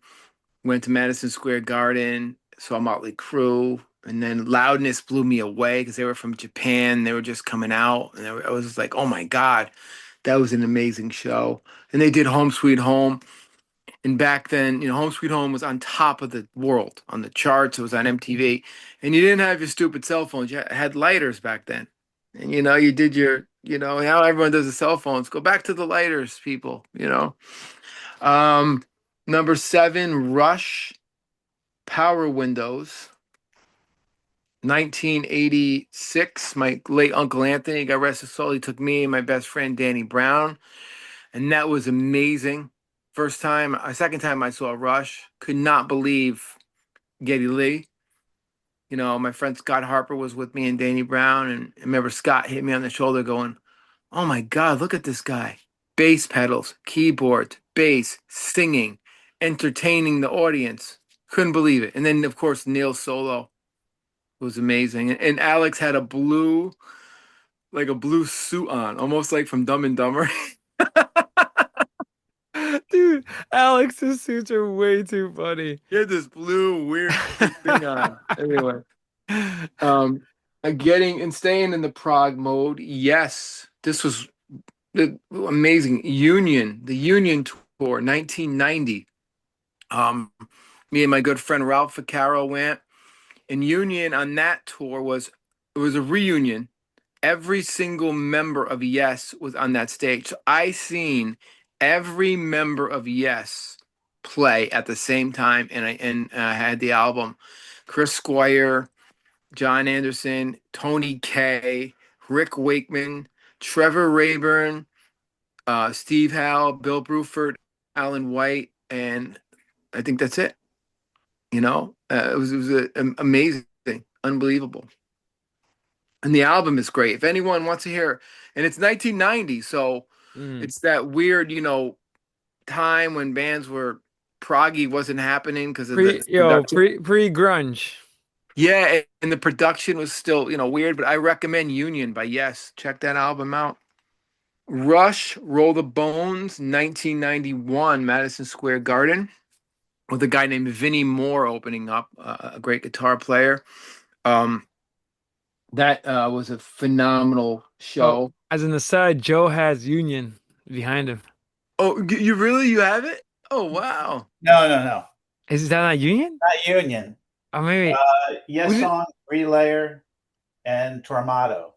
went to Madison Square Garden, saw Motley Crue, and then Loudness blew me away because they were from Japan. They were just coming out, and I was just like, "Oh my God, that was an amazing show." And they did Home Sweet Home. And back then, Home Sweet Home was on top of the world on the charts. It was on MTV, and you didn't have your stupid cell phones. You had lighters back then, and you did now everyone does the cell phones. Go back to the lighters, people. Um, Number seven, Rush, Power Windows, 1986. My late Uncle Anthony, God rest his soul, he took me and my best friend Danny Brown, and that was amazing. Second time I saw Rush, could not believe Geddy Lee. My friend Scott Harper was with me and Danny Brown, and I remember Scott hit me on the shoulder going, "Oh my God, look at this guy. Bass pedals, keyboards, bass, singing, entertaining the audience." Couldn't believe it. And then, of course, Neil's solo was amazing. And Alex had like a blue suit on, almost like from Dumb and Dumber.
Dude, Alex's suits are way too funny.
He had this blue weird thing on. Anyway, um, getting and staying in the prog mode. Yes, this was amazing. The Union tour, 1990. Um, Me and my good friend Ralph Vaccaro went. And Union on that tour it was a reunion. Every single member of Yes was on that stage. So I seen every member of Yes play at the same time, and I had the album. Chris Squire, John Anderson, Tony Kaye, Rick Wakeman, Trevor Rayburn, Steve Howe, Bill Bruford, Alan White, and I think that's it. It was amazing, unbelievable. And the album is great. If anyone wants to hear, and it's 1990, so
Mm.
it's that weird, time when bands were proggy wasn't happening because of the production.
Pre grunge.
Yeah, and the production was still, weird, but I recommend Union by Yes. Check that album out. Rush, Roll the Bones, 1991, Madison Square Garden, with a guy named Vinnie Moore opening up, a great guitar player. Um, that was a phenomenal
Oh,
show.
as an aside, Joe has Union behind him.
Oh, you have it? Oh, wow.
No, no, no,
Is that not Union?
not Union.
Oh, maybe.
Yes
Was it,
song, Relayer, and Tormato.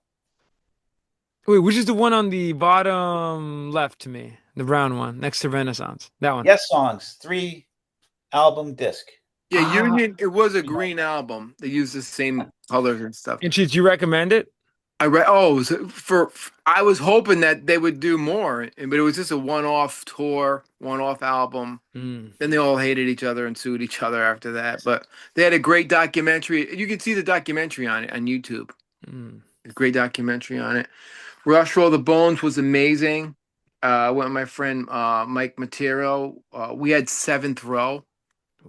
wait, which is the one on the bottom left to me? The brown one next to Renaissance. That one.
Yes songs, 3 album disc.
Yeah,
Ah,
Union, it was a
You know,
green album. They used the same colors and stuff.
and did you recommend it?
I read, oh, so I was hoping that they would do more, but it was just a one-off tour, one-off album.
Mm,
Then they all hated each other and sued each other after that. But they had a great documentary. You can see the documentary on it on YouTube.
mm.
A great documentary on it. Rush Roll the Bones was amazing. I went with my friend Mike Matero. We had seventh row.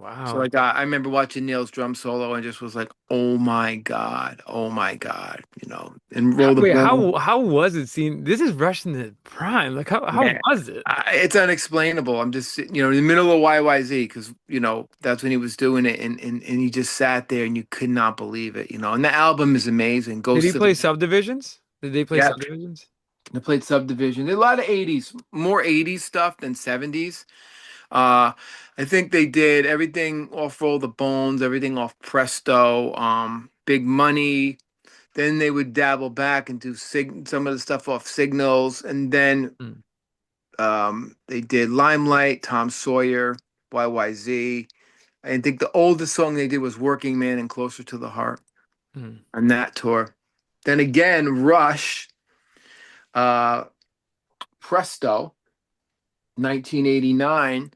So
Wow.
like I remember watching Neil's drum solo and just was like, oh my God, and Roll the
Wait,
Bones.
how was it seen? This is Rush in the prime. Like how
Yeah,
was it?
it's unexplainable. I'm just in the middle of YYZ because that's when he was doing it, and he just sat there and you could not believe it. And the album is amazing.
Did he
Ghosts of
play Subdivisions? Did they play
Yeah,
Subdivisions?
they played Subdivision. A lot of '80s, more '80s stuff than '70s. Uh, I think they did everything off Roll the Bones, everything off Presto, Big Money. Then they would dabble back and do some of the stuff off Signals, and then
Mm,
they did Limelight, Tom Sawyer, YYZ. I think the oldest song they did was Working Man and Closer to the Heart
mm.
on that tour. Then again, Rush, uh, Presto, 1989.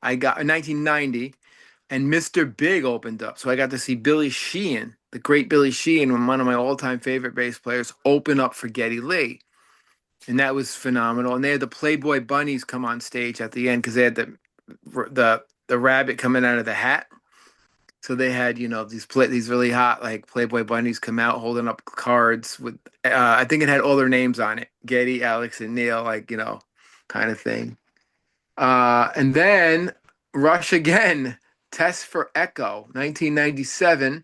I got 1990, and Mr. Big opened up. So I got to see Billy Sheehan, the great Billy Sheehan, one of my all-time favorite bass players, open up for Geddy Lee. And that was phenomenal. And they had the Playboy Bunnies come on stage at the end because they had the rabbit coming out of the hat. So they had, these really hot like Playboy bunnies come out holding up cards with, I think it had all their names on it, Getty, Alex, and Neil, like kind of thing. And then Rush again, Test for Echo, 1997.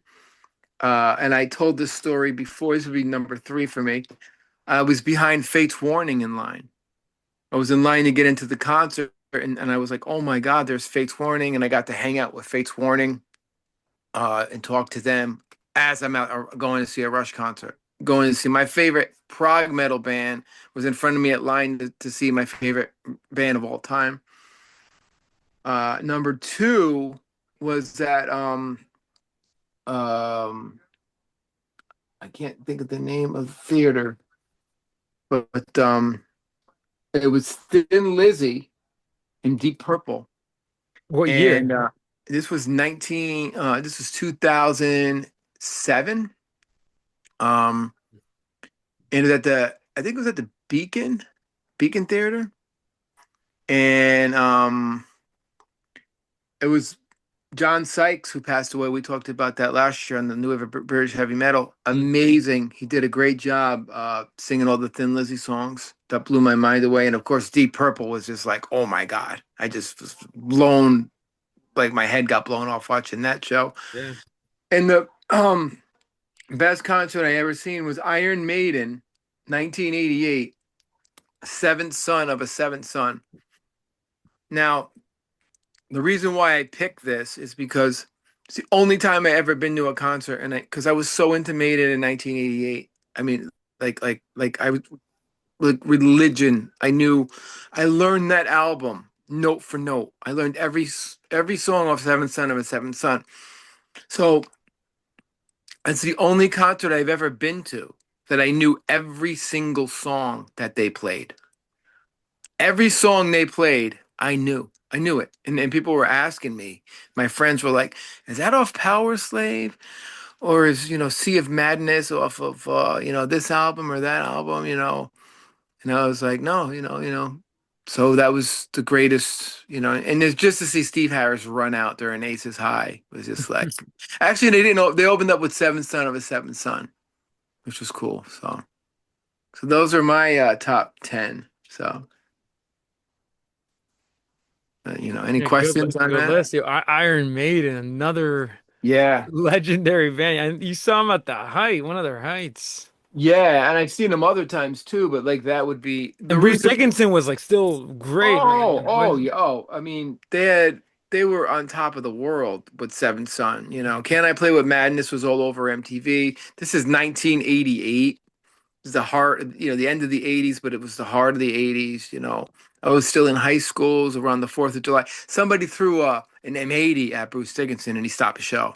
And I told this story before. This would be number three for me. I was behind Fate's Warning in line. I was in line to get into the concert, and I was like, oh my God, there's Fate's Warning. And I got to hang out with Fate's Warning and talk to them as I'm out going to see a Rush concert. Going to see my favorite prog metal band was in front of me at line to see my favorite band of all time. Number two was that um I can't think of the name of the theater, but it was Thin Lizzy in Deep Purple,
What year?
and this was 2007. Um, and it was at I think it was at the Beacon Theater, and it was John Sykes, who passed away. We talked about that last year on the New Wave of British Heavy Metal.
Mm.
Amazing. He did a great job singing all the Thin Lizzy songs. That blew my mind away. And of course, Deep Purple was just like, oh my God. I just was blown, like my head got blown off watching that show.
Yeah.
And the best concert I ever seen was Iron Maiden, 1988, Seventh Son of a Seventh Son. Now, the reason why I picked this is because it's the only time I ever been to a concert, and because I was so into Maiden in 1988. I mean, like I was like religion. I learned that album note for note. I learned every song off Seventh Son of a Seventh Son. So it's the only concert I've ever been to that I knew every single song that they played. Every song they played, I knew. I knew it. And people were asking me. My friends were like, is that off Power Slave? Or is, Sea of Madness off of this album or that album, And I was like, no, So that was the greatest, and it's just to see Steve Harris run out during Aces High was just like actually they didn't know they opened up with Seventh Son of a Seventh Son, which was cool. So those are my top 10. So any
Yeah,
questions on
good
that?
list. Iron Maiden, another
Yeah.
legendary band. And you saw them at the height, one of their heights.
Yeah, and I've seen them other times too, but like that would be the
And Bruce
reason.
Dickinson was like still great,
Oh,
man.
oh, yeah. Oh, I mean, they were on top of the world with Seventh Son. Can I Play with Madness was all over MTV. This is 1988. This is the heart, the end of the 80s, but it was the heart of the 80s. I was still in high school. It was around the 4th of July. Somebody threw an M80 at Bruce Dickinson, and he stopped the show.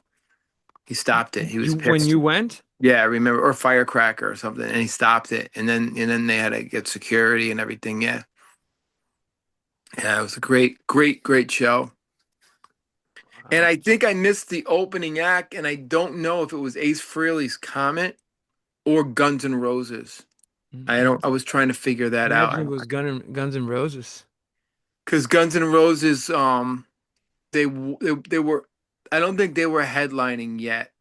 He stopped it. He was
You when
pissed.
you went?
Yeah, I remember, or firecracker or something, and he stopped it, and then they had to get security and everything. Yeah, yeah, it was a great, great, great show. And
Wow.
I think I missed the opening act, and I don't know if it was Ace Frehley's Comet or Guns N' Roses. I
Mm.
don't. I was trying to figure that
Imagine it
out
was Guns N' Roses.
because Guns N' Roses, they were. I don't think they were headlining yet.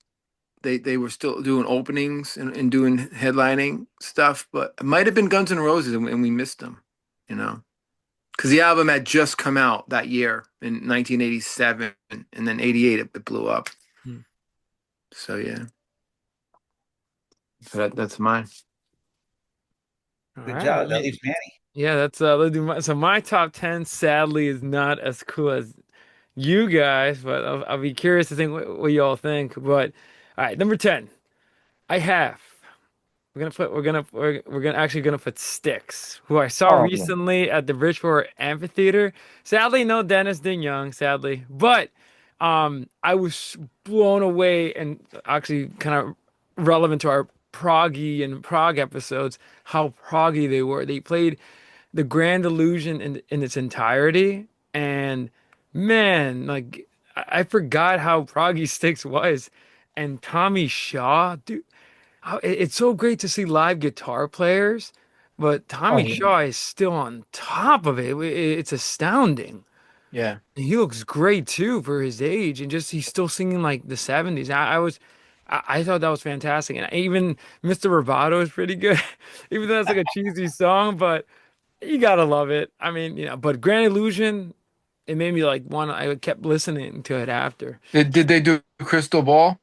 They were still doing openings and doing headlining stuff, but it might have been Guns N' Roses, and we missed them. You know. Because the album had just come out that year in 1987, and then 88 it blew up.
Hmm.
So yeah, so that's mine.
All
Good
right.
job. That leaves Manny.
Yeah, that's let's do so my top 10 sadly is not as cool as you guys, but I'll be curious to think what y'all think. But all right, number 10. I have. We're gonna actually gonna put Styx, who I saw
Oh, yeah.
recently at the Bridgeport Amphitheater. Sadly, no Dennis DeYoung, sadly, but I was blown away and actually kind of relevant to our proggy and prog episodes, how proggy they were. They played the Grand Illusion in its entirety, and man, like I forgot how proggy Styx was, and Tommy Shaw, dude. It's so great to see live guitar players, but Tommy
Oh, yeah.
Shaw is still on top of it. It's astounding.
Yeah.
He looks great too for his age, and just he's still singing like the 70s. I thought that was fantastic, and even Mr. Bravado is pretty good, even though that's like a cheesy song, but you gotta love it. I mean, but Grand Illusion, it made me like want. I kept listening to it after.
Did they do Crystal Ball?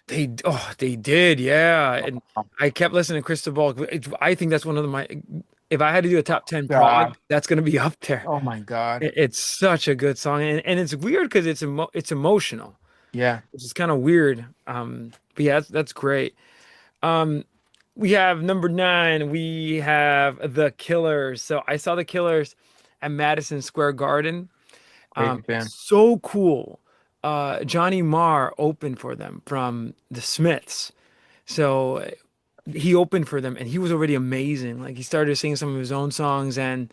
They did, yeah, and I kept listening to Crystal Ball. I think that's one of my. If I had to do a top 10 prog,
God.
that's gonna be up there.
Oh my God.
It's such a good song, and it's weird because it's emotional,
Yeah.
which is kind of weird. But yeah, that's great. Um, we have number nine. We have the Killers. So I saw the Killers at Madison Square Garden.
Great band.
So cool. Johnny Marr opened for them from the Smiths. So he opened for them, and he was already amazing. Like he started singing some of his own songs and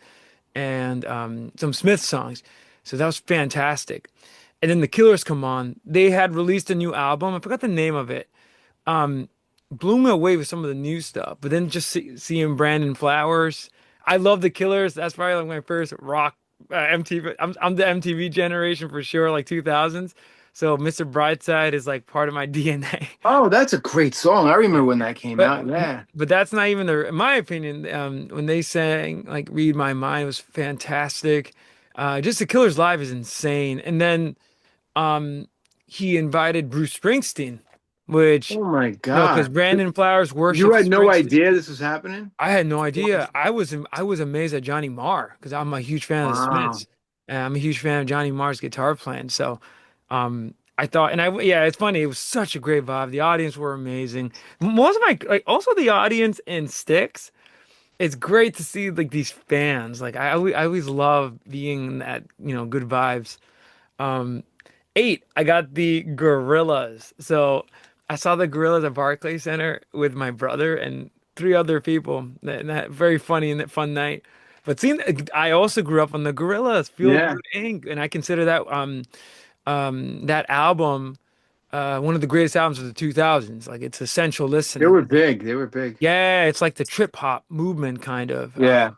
some Smith songs. So that was fantastic. And then the Killers come on. They had released a new album. I forgot the name of it. Um, Blew me away with some of the new stuff. But then just seeing Brandon Flowers, I love the Killers. That's probably like my first rock MTV. I'm the MTV generation for sure, like 2000s. So Mr. Brightside is like part of my DNA.
Oh, that's a great song. I remember when that came
But
out. Yeah.
but that's not even the in my opinion. When they sang like "Read My Mind" it was fantastic. Just the Killers live is insane. And then um, he invited Bruce Springsteen, which
Oh my
because
God.
Brandon Flowers
You
worships
had no
Springsteen.
idea this was happening?
I had no idea. I was amazed at Johnny Marr because I'm a huge fan of the
Wow.
Smiths. And I'm a huge fan of Johnny Marr's guitar playing. So I thought, and yeah, it's funny. It was such a great vibe. The audience were amazing. Most of my like also the audience in Styx. It's great to see like these fans. Like I always love being in that good vibes. Um, eight, I got the Gorillas. So I saw the Gorillas at Barclays Center with my brother and three other people. That very funny and that fun night. But seeing, I also grew up on the Gorillas, Feel
Yeah.
Good Inc., and I consider that album one of the greatest albums of the 2000s. Like it's essential
They
listening.
were big. They were big.
Yeah, it's like the trip hop movement kind of
Yeah.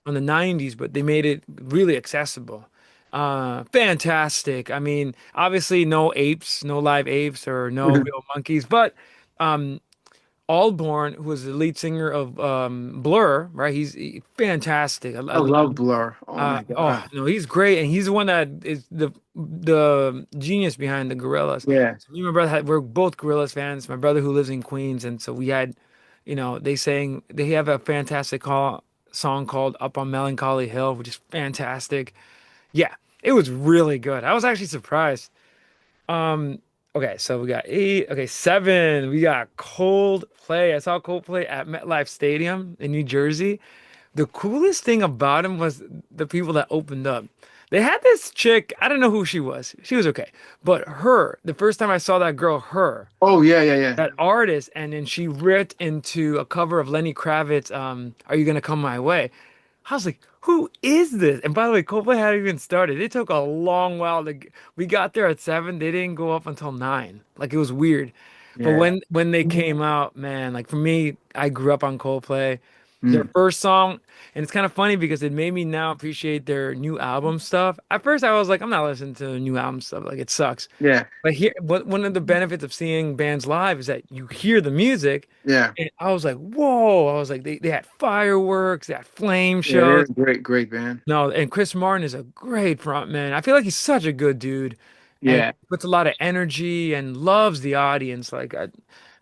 on the 90s, but they made it really accessible. Fantastic. I mean, obviously no apes, no live apes or no real monkeys, but um Albarn, who was the lead singer of Blur, right? Fantastic.
I love Blur. Oh my
Oh
God.
no, he's great, and he's the one that is the genius behind the Gorillas.
Yeah.
So me and my brother we're both Gorillas fans. My brother who lives in Queens, and so we had, they have a fantastic song called "Up on Melancholy Hill," which is fantastic. Yeah, it was really good. I was actually surprised. Um, okay, so we got eight. Okay, seven. We got Coldplay. I saw Coldplay at MetLife Stadium in New Jersey. The coolest thing about him was the people that opened up. They had this chick, I don't know who she was. She was okay. But her, the first time I saw that girl,
Oh yeah, yeah, yeah.
that artist, and then she ripped into a cover of Lenny Kravitz, Are You Gonna Come My Way? I was like, who is this? And by the way, Coldplay hadn't even started. It took a long while we got there at 7. They didn't go up until 9. Like it was weird. But
Yeah.
when they came out, man, like for me, I grew up on Coldplay. Their
Mm.
first song, and it's kind of funny because it made me now appreciate their new album stuff. At first, I was like, I'm not listening to the new album stuff. Like it sucks.
Yeah.
But one of the benefits of seeing bands live is that you hear the music,
Yeah.
and I was like, whoa! I was like, they had fireworks, they had flame
Yeah, they're a
shows.
great, great band.
No, and Chris Martin is a great front man. I feel like he's such a good dude, and
Yeah.
puts a lot of energy and loves the audience. Like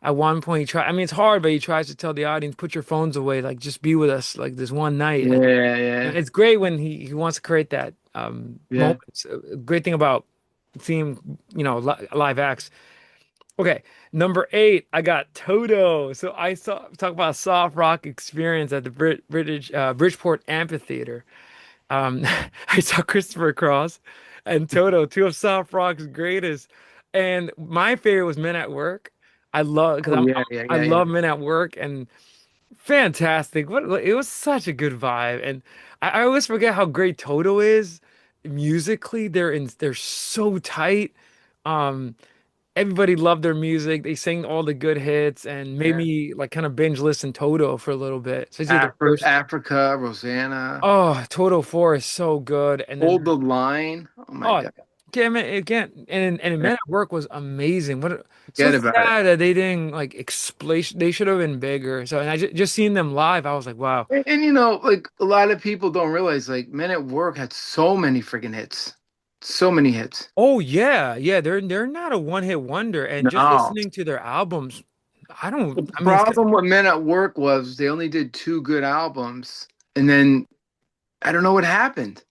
at one point, he try. I mean, it's hard, but he tries to tell the audience, "Put your phones away. Like just be with us, like this one night." And
Yeah, yeah.
it's great when he wants to create that
Yeah.
moment. So, a great thing about seeing live acts. Okay, number eight, I got Toto. So I saw talk about a soft rock experience at the British Bridgeport Amphitheater. I saw Christopher Cross and Toto, two of soft rock's greatest. And my favorite was Men at Work. I love because
Oh yeah, yeah,
I
yeah, yeah.
love Men at Work and fantastic. It was such a good vibe. And I always forget how great Toto is musically. They're so tight. Um, everybody loved their music. They sang all the good hits and made
Yeah.
me like kind of binge listen Toto for a little bit. Especially the first.
Africa, Rosanna.
Oh, Toto 4 is so good. And then
Hold the line. Oh my
oh,
God.
damn it, again. And
Yeah,
Men at Work was amazing. So
forget about it.
sad that they didn't like explain. They should have been bigger. So and I just seeing them live, I was like, wow.
And like a lot of people don't realize, like Men at Work had so many freaking hits, so many hits.
Oh yeah, yeah. They're not a one-hit wonder. And just
No.
listening to their albums, I don't.
The
I mean,
problem with Men at Work was they only did two good albums, and then I don't know what happened.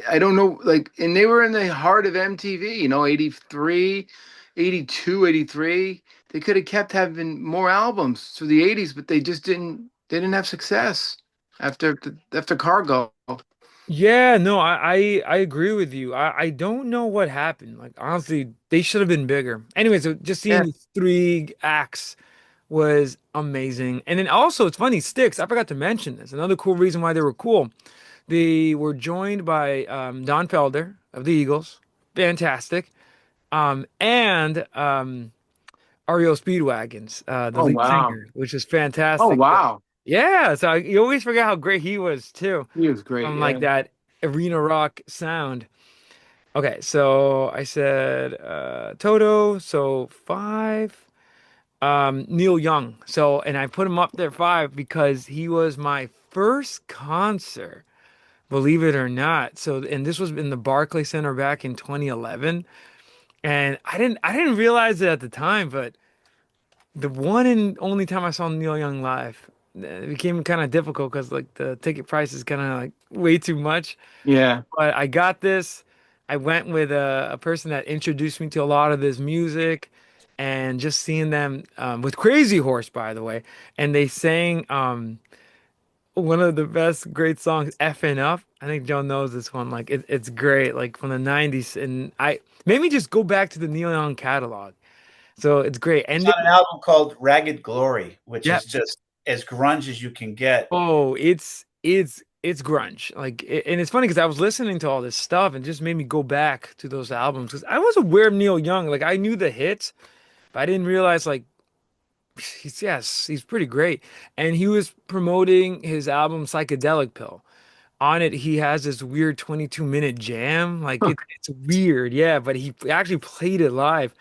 I don't know, like, and they were in the heart of MTV, 83, 82, 83. They could have kept having more albums through the 80s, but they didn't have success after Cargo.
yeah, no, I agree with you. I don't know what happened. Like honestly, they should have been bigger. Anyway, so just seeing
Yeah.
these three acts was amazing. And then also it's funny, Styx, I forgot to mention this. Another cool reason why they were cool. They were joined by Don Felder of the Eagles. Fantastic. And REO Speedwagons, the
Oh
lead
wow.
singer, which is
Oh
fantastic.
wow.
Yeah, so you always forget how great he was too,
He was great.
from like
Yeah.
that arena rock sound. Okay, so I said Toto, so five. Neil Young. So, and I put him up there five because he was my first concert, believe it or not. So, and this was in the Barclay Center back in 2011. And I didn't realize it at the time, but the one and only time I saw Neil Young live, it became kind of difficult because like the ticket price is kind of like way too much.
Yeah.
But I got this. I went with a person that introduced me to a lot of this music, and just seeing them with Crazy Horse, by the way, and they sang one of the best great songs, "Effing Up." I think Joe knows this one. Like it's great, like from the '90s, and I made me just go back to the Neil Young catalog. So it's great.
It's
And
on an album called Ragged Glory, which
yeah,
is just as grunge as you can get.
oh, it's grunge. Like, and it's funny because I was listening to all this stuff and just made me go back to those albums because I was aware of Neil Young. Like, I knew the hits, but I didn't realize like he's pretty great. And he was promoting his album Psychedelic Pill. On it, he has this weird 22-minute jam. Like, it's weird, yeah. But he actually played it live,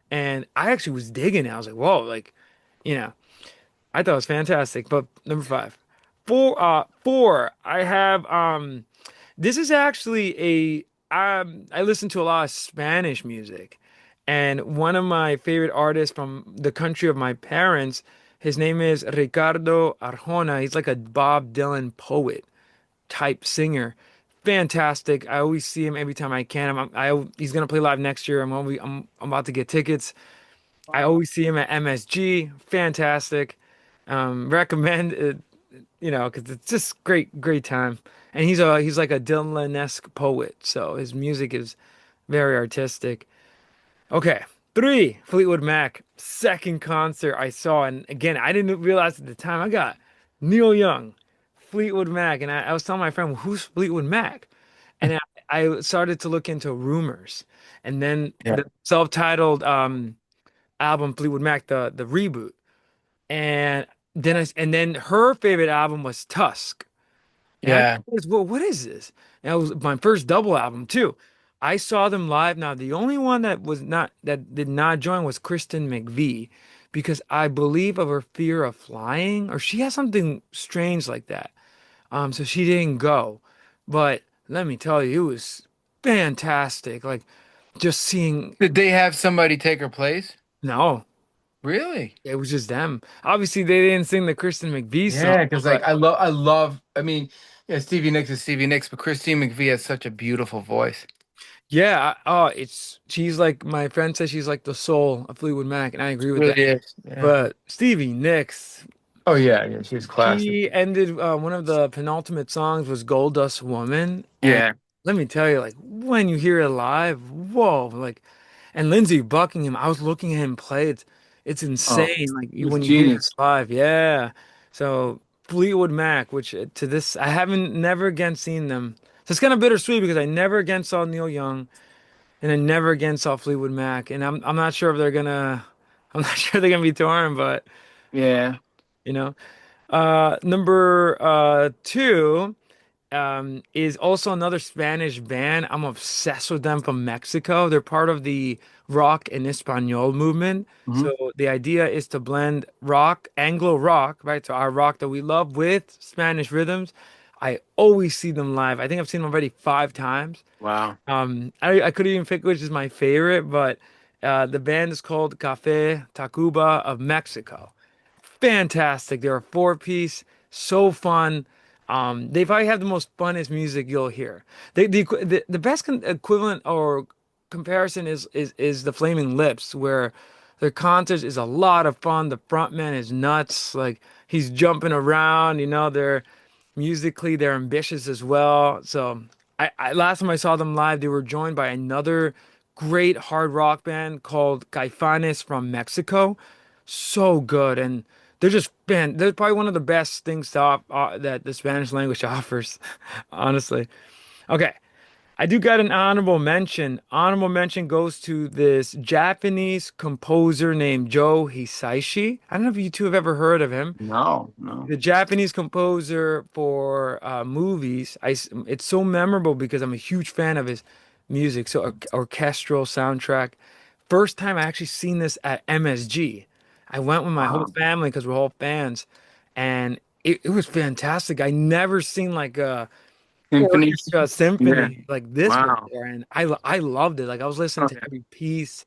and I actually was digging it. I was like, whoa, like, you know. I thought it was fantastic. But number five. Four, I have this is actually I listen to a lot of Spanish music. And one of my favorite artists from the country of my parents, his name is Ricardo Arjona. He's like a Bob Dylan poet type singer. Fantastic. I always see him every time I can. He's gonna play live next year. I'm about to get tickets. I always see him at MSG. Fantastic. Recommend it, because it's just great time. And he's like a Dylan-esque poet, so his music is very artistic. Okay, three, Fleetwood Mac, second concert I saw, and again, I didn't realize at the time I got Neil Young, Fleetwood Mac, and I was telling my friend, well, who's Fleetwood Mac? And I started to look into rumors, and then
Yeah.
the self-titled album Fleetwood Mac, the reboot. And then her favorite album was Tusk. And I
Yeah.
was, well, what is this? And it was my first double album too. I saw them live. Now, the only one that did not join was Kristen McVie because I believe of her fear of flying, or she has something strange like that. So she didn't go. But let me tell you, it was fantastic. Like just seeing,
Did they have somebody take her place?
no,
Really?
it was just them. Obviously, they didn't sing the Kristen McVie song,
Yeah, because like
but
I love. I mean, yeah, Stevie Nicks is Stevie Nicks, but Christine McVie has such a beautiful voice.
yeah, oh, she's like my friend says she's like the soul of Fleetwood Mac, and I agree with that.
Really is. Yeah.
But Stevie Nicks,
Oh yeah, yeah, she's classic.
she ended one of the penultimate songs was Gold Dust Woman, and
Yeah.
let me tell you, like when you hear it live, whoa, like and Lindsey Buckingham, I was looking at him play, it's
Oh,
insane, like
he's
when you hear it
genius.
live, yeah. So Fleetwood Mac, which to this I haven't never again seen them, so it's kind of bittersweet because I never again saw Neil Young. and I never again saw Fleetwood Mac. And I'm not sure if they're gonna, I'm not sure they're gonna be touring, but
Yeah.
you know. Number two is also another Spanish band. I'm obsessed with them from Mexico. They're part of the rock and Espanol movement.
Hmm.
So the idea is to blend rock, Anglo rock, right? So our rock that we love with Spanish rhythms. I always see them live. I think I've seen them already 5 times.
Wow.
I couldn't even pick which is my favorite, but the band is called Café Tacuba of Mexico. Fantastic. They're a four-piece, so fun. They probably have the most funnest music you'll hear. The best equivalent or comparison is the Flaming Lips, where their concerts is a lot of fun. The frontman is nuts, like he's jumping around. They're musically they're ambitious as well. So I last time I saw them live, they were joined by another great hard rock band called Caifanes from Mexico. So good, and they're probably one of the best things that the Spanish language offers, honestly. Okay, I do got an honorable mention. Honorable mention goes to this Japanese composer named Joe Hisaishi. I don't know if you two have ever heard of him.
No, no.
The Japanese composer for movies. It's so memorable because I'm a huge fan of his music. So orchestral soundtrack. First time I actually seen this at MSG. I went with my whole
Wow.
family because we're all fans, and it was fantastic. I never seen like a
Symphony.
orchestra
Yeah.
symphony like this
Wow.
before, and I loved it. Like I was listening
Huh.
to every piece.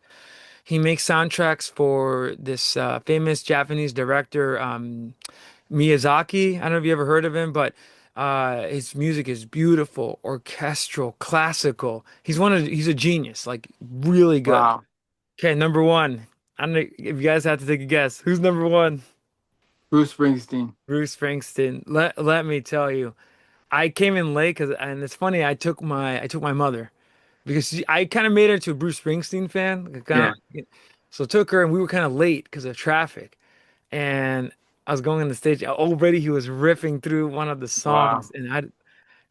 He makes soundtracks for this famous Japanese director, Miyazaki. I don't know if you ever heard of him, but his music is beautiful, orchestral, classical. He's a genius, like really good.
Wow.
Okay, number one. I don't know if you guys have to take a guess. Who's number one?
Bruce Springsteen.
Bruce Springsteen. Let me tell you, I came in late and it's funny. I took my mother because I kind of made her to a Bruce Springsteen fan. Like,
Yeah.
so took her and we were kind of late because of traffic. And I was going on the stage. Already he was riffing through one of the
Wow.
songs, and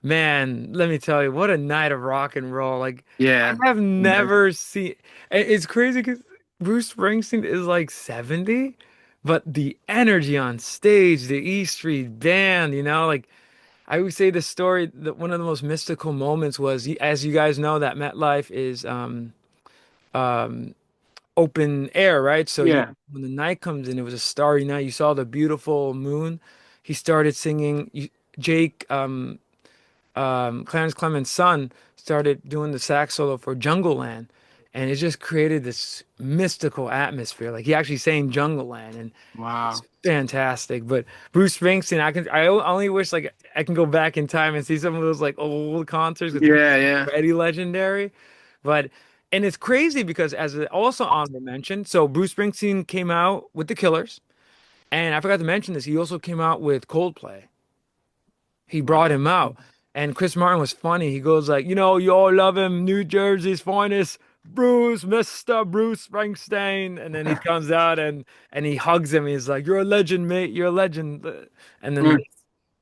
man, let me tell you, what a night of rock and roll! Like I
Yeah.
have
Nice.
never seen. It's crazy because Bruce Springsteen is like 70, but the energy on stage, the E Street Band, like I always say the story that one of the most mystical moments was, as you guys know, that MetLife is um open air, right? So
Yeah.
when the night comes in, it was a starry night. You saw the beautiful moon. He started singing. Jake, Clarence Clemens' son, started doing the sax solo for Jungle Land, and it just created this mystical atmosphere. Like he actually sang Jungle Land, and it's
Wow.
fantastic. But Bruce Springsteen, only wish like I can go back in time and see some of those like old concerts because
Yeah. Yeah.
already legendary. But and it's crazy because also honorable mention, so Bruce Springsteen came out with the Killers, and I forgot to mention this. He also came out with Coldplay. He brought
Wow.
him out, and Chris Martin was funny. He goes like, you all love him, New Jersey's finest, Bruce, Mr. Bruce Springsteen, and then he comes out and he hugs him. He's like, "You're a legend, mate. You're a legend." And then
Mm.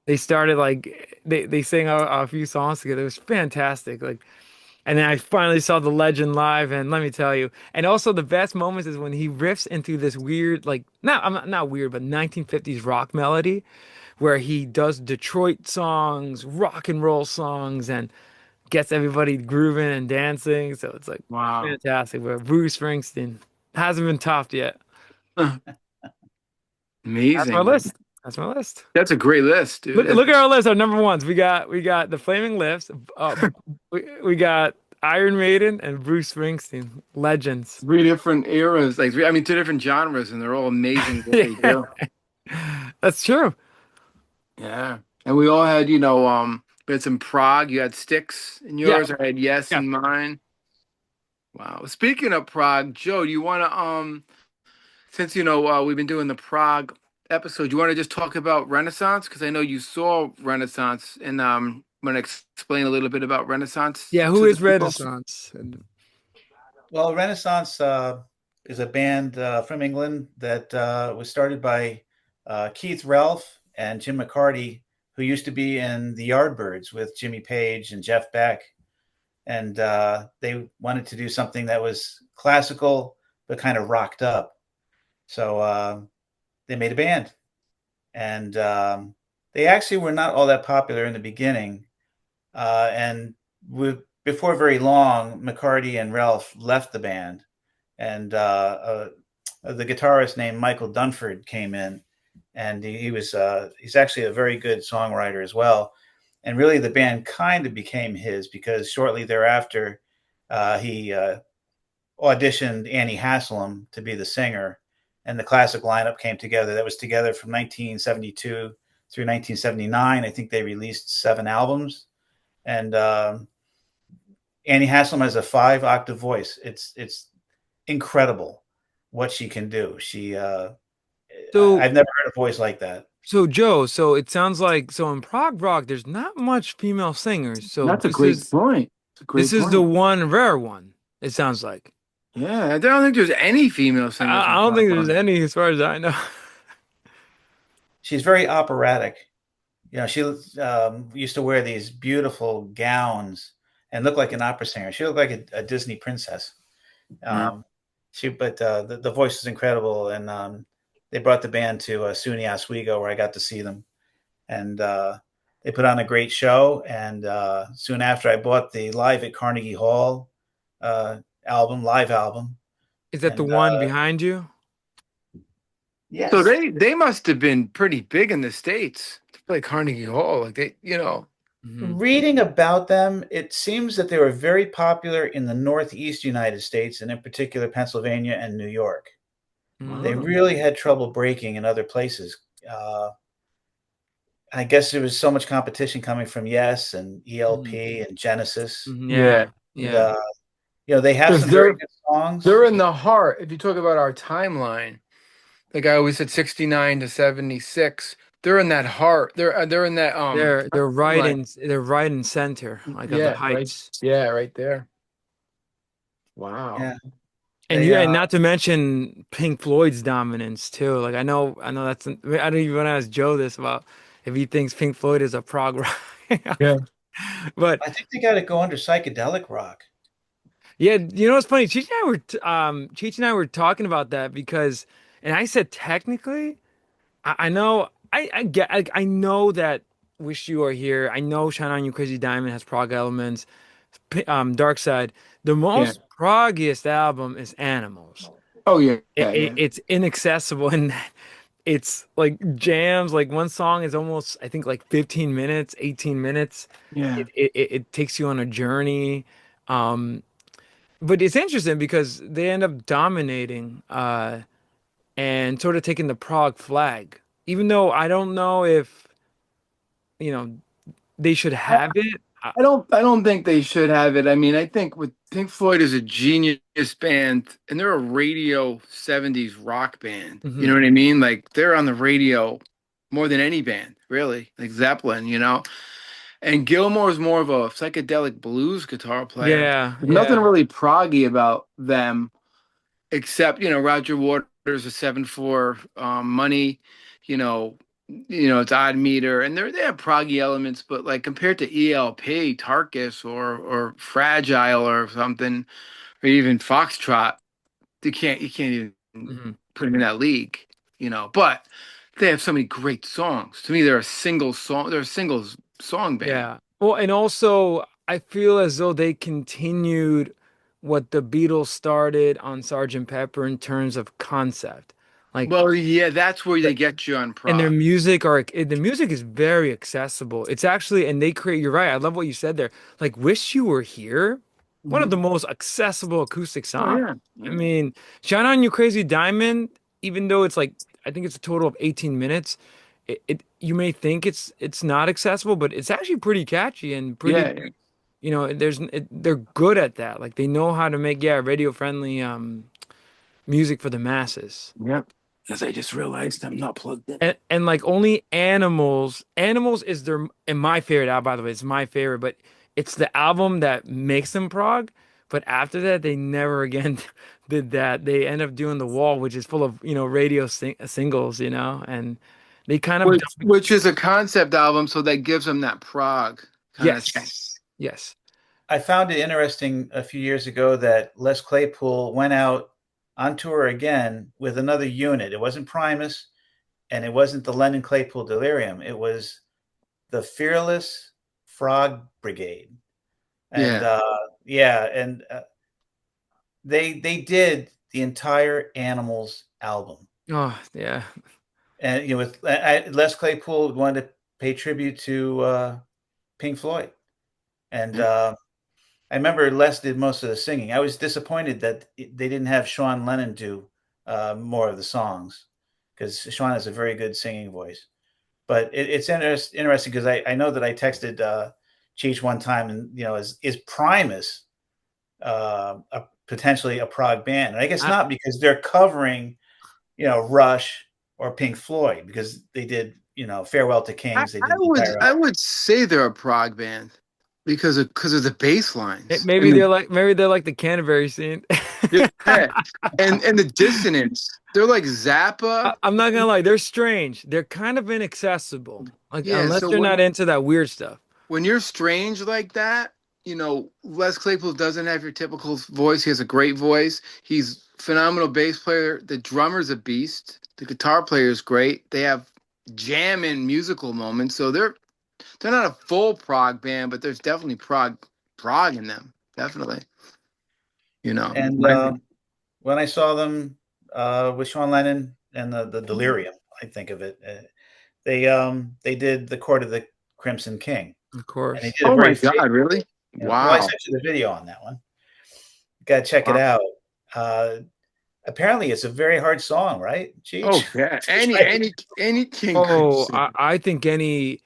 they started like they sang a few songs together. It was fantastic. Like. And then I finally saw the legend live, and let me tell you. And also the best moments is when he riffs into this weird, like not weird, but 1950s rock melody, where he does Detroit songs, rock and roll songs, and gets everybody grooving and dancing. So it's like
Wow.
fantastic. But Bruce Springsteen hasn't been topped yet.
Huh.
That's my
Amazing, man.
list. That's my list.
That's a great list, dude.
Look at our list. Our number ones. We got the Flaming Lips. We got Iron Maiden and Bruce Springsteen, legends.
Three different eras, like I mean, two different genres, and they're all amazing what they
Yeah,
do.
that's true.
Yeah. And we all had, we had some Prague. You had Sticks in
Yeah,
yours. I had Yes
yeah,
in mine. Wow. Speaking of Prague, Joe, do you want to since we've been doing the Prague episode, you want to just talk about Renaissance? Because I know you saw Renaissance, and want to explain a little bit about Renaissance
yeah. Who
to the
is
people.
Renaissance? And
Well, Renaissance is a band from England that was started by Keith Relf and Jim McCarty, who used to be in the Yardbirds with Jimmy Page and Jeff Beck. and they wanted to do something that was classical but kind of rocked up. So they made a band, and they actually were not all that popular in the beginning. And before very long, McCarty and Ralph left the band, and the guitarist named Michael Dunford came in, and he's actually a very good songwriter as well. And really, the band kind of became his because shortly thereafter, he auditioned Annie Haslam to be the singer, and the classic lineup came together. That was together from 1972 through 1979. I think they released 7 albums, and Annie Haslam has a 5 octave voice. It's incredible what she can do.
So
I've never heard a voice like that.
so Joe, so it sounds like so in prog rock there's not much female singers. So
That's a great point. It's a
this
great
is the
point.
one rare one. It sounds like.
Yeah, I don't think there's any female singers
I
in
don't
prog
think there's
rock.
any as far as I know.
She's very operatic. She used to wear these beautiful gowns and look like an opera singer. She looked like a Disney princess.
Yeah.
Um, but the voice is incredible, and they brought the band to SUNY Oswego, where I got to see them, and they put on a great show. And soon after, I bought the Live at Carnegie Hall uh, live album,
Is that the
and
one behind you?
So
yes,
they must have been pretty big in the States to play Carnegie Hall. Like they.
Hmm.
reading about them, it seems that they were very popular in the Northeast United States, and in particular Pennsylvania and New York. They
Mm.
Wow.
really had trouble breaking in other places. Uh, I guess there was so much competition coming from Yes and
Hmm.
ELP and Genesis,
Yeah.
Yeah,
and
yeah.
they have
Because
some very good songs.
they're in the heart. If you talk about our timeline, like I always said, 69 to 76. They're in that heart. They're in that
They're right
timeline.
in they're right in center, like of the
Yeah, right.
heights.
Yeah, right there. Wow.
Yeah,
And
they
yeah, and not to mention Pink Floyd's dominance too. Like I know that's I don't even want to ask Joe this about if he thinks Pink Floyd is a prog rock.
Yeah.
But
I think they got to go under psychedelic rock.
yeah, you know what's funny? Cheech and I were talking about that because, and I said technically, I know I get I know that Wish You Were Here. I know Shine On You Crazy Diamond has prog elements. Dark Side. The
Yeah.
most proggiest album is Animals.
Oh yeah. Yeah. Yeah.
It's inaccessible in that it's like jams. Like one song is almost, I think, like 15 minutes, 18 minutes.
Yeah.
It takes you on a journey. Um, but it's interesting because they end up dominating and sort of taking the prog flag. Even though I don't know if, you know, they should have it.
I don't think they should have it. I mean, I think with Pink Floyd is a genius band and they're a radio 70s rock band. You know
Mhm.
what I mean? Like they're on the radio more than any band, really. Like Zeppelin. And Gilmore's more of a psychedelic blues guitar player.
Yeah,
There's nothing
yeah.
really proggy about them except, Roger Waters a 7/4 money, you know, it's odd meter and they have proggy elements, but like compared to ELP, Tarkus or Fragile or something, or even Foxtrot, you can't even
Mhm.
put them in that league. But they have so many great songs. To me, they're a singles song band.
Yeah. Well, and also I feel as though they continued what the Beatles started on Sergeant Pepper in terms of concept. Like,
Well, yeah, that's where they
like,
get you on
and
prog.
the music is very accessible. It's actually, and they create, you're right. I love what you said there. Like, Wish You Were Here, one of
Mhm.
the most accessible acoustic
Oh
songs.
yeah,
I
yeah,
mean, Shine On You Crazy Diamond, even though it's like, I think it's a total of 18 minutes. You may think it's not accessible, but it's actually pretty catchy and pretty,
yeah.
they're good at that. Like they know how to make, yeah, radio friendly music for the masses.
Yep. As I just realized I'm not plugged in.
And like only Animals is their, and my favorite album, by the way, it's my favorite, but it's the album that makes them prog. But after that, they never again did that. They end up doing The Wall, which is full of, radio singles, and they kind of
Which is a concept album, so that gives them that prog kind of.
yes, yes.
I found it interesting a few years ago that Les Claypool went out on tour again with another unit. It wasn't Primus and it wasn't the Lennon Claypool Delirium. It was the Fearless Frog Brigade. And
Yeah.
yeah, and they did the entire Animals album.
Oh, yeah.
And with Les Claypool wanted to pay tribute to Pink Floyd. And I remember Les did most of the singing. I was disappointed that they didn't have Sean Lennon do more of the songs because Sean has a very good singing voice. But it's interesting because I know that I texted Cheech one time, and is Primus potentially a prog band? And I guess
I,
not because they're covering Rush or Pink Floyd because they did Farewell to Kings. They did the entire
I
album.
would say they're a prog band because of the bass lines
maybe
and
they're like the Canterbury scene.
yeah, and the dissonance. They're like Zappa.
I'm not gonna lie, they're strange. They're kind of inaccessible. Like
Yeah,
unless
so
you're not into that weird stuff.
when you're strange like that, Les Claypool doesn't have your typical voice. He has a great voice. He's phenomenal bass player. The drummer's a beast. The guitar player is great. They have jamming musical moments. So they're not a full prog band, but there's definitely prog in them. Definitely.
And when I saw them with Sean Lennon and the Delirium, I think of it. They did the Court of the Crimson King,
Of
and they
course.
did a
Oh my
very
God, really?
well, I
Wow.
sent you the video on that one. Got to check it
Wow.
out. Uh, Apparently, it's a very hard song, right, Cheech?
Oh yeah.
Right.
Any King
Oh,
Crimson.
I think any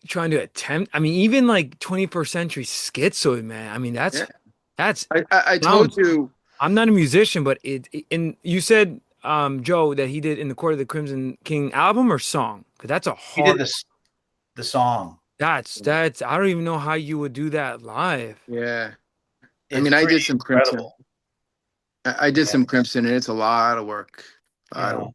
trying to attempt. I mean, even like 21st century schizoid, man. I mean,
Yeah.
that's
I told
sounds.
you.
I'm not a musician, but and you said Joe that he did in the Court of the Crimson King album or song? Because that's a
He did
hard.
the song.
That's I don't even know how you would do that live.
Yeah. I
It's
mean, I
pretty
did some Crimson.
incredible.
I did
Yeah,
some Crimson, and it's a lot of work. A lot of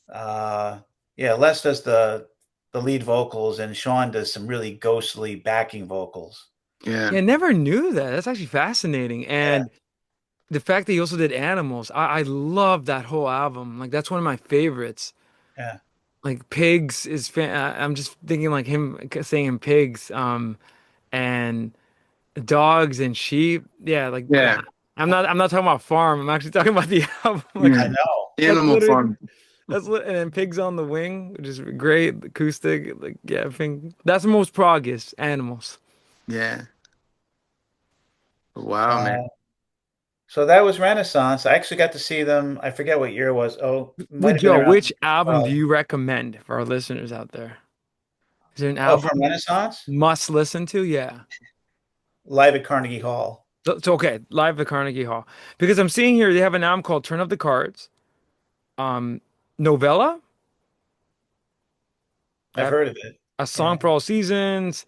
yeah. Yeah, Les does the lead vocals, and Sean does some really ghostly backing vocals.
yeah.
Yeah, never knew that. That's actually fascinating.
Yeah,
And the fact that he also did Animals, I love that whole album. Like that's one of my favorites.
yeah.
Like Pigs is I'm just thinking like him saying Pigs, and Dogs and Sheep. Yeah, like
Yeah.
I'm not talking about Farm. I'm actually talking about the album. Like
Yeah.
I know.
that's
Animal
literally
Farm.
and then Pigs on the Wing, which is great, acoustic. Like yeah, I think that's the most proggiest Animals.
Yeah. Wow, man.
Uh, so that was Renaissance. I actually got to see them. I forget what year it was. Oh, it might
Well,
have been
Joe,
around
which album do
12.
you recommend for our listeners out there? Is there an
Oh, from
album
Renaissance?
must listen to? Yeah.
Live at Carnegie Hall.
It's okay. Live at Carnegie Hall. Because I'm seeing here they have an album called Turn Up the Cards. Um, Novella,
I've
that
heard of it.
a
Yeah.
song for all seasons.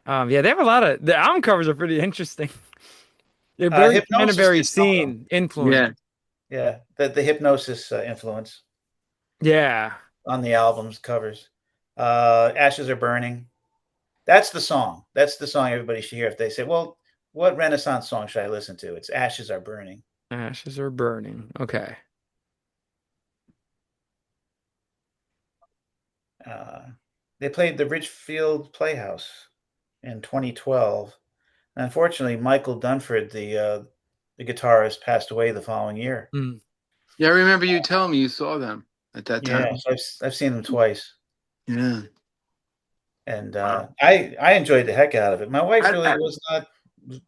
Yeah, they have a lot of the album covers are pretty interesting. They're very
Hypnosis
Canterbury
did some of them.
scene influence.
Yeah.
Yeah, the Hypnosis influence
Yeah.
on the album's covers. Ashes Are Burning. That's the song. That's the song everybody should hear. If they say, well, what Renaissance song should I listen to? It's Ashes Are Burning.
Ashes are burning. Okay.
Uh, they played the Richfield Playhouse in 2012. And unfortunately, Michael Dunford, the guitarist, passed away the following year.
Mm.
Yeah, I remember you telling me you saw them at that
Yeah,
time.
so I've seen them twice,
Yeah.
and
Wow.
I enjoyed the heck out of it. My wife
How,
really was not,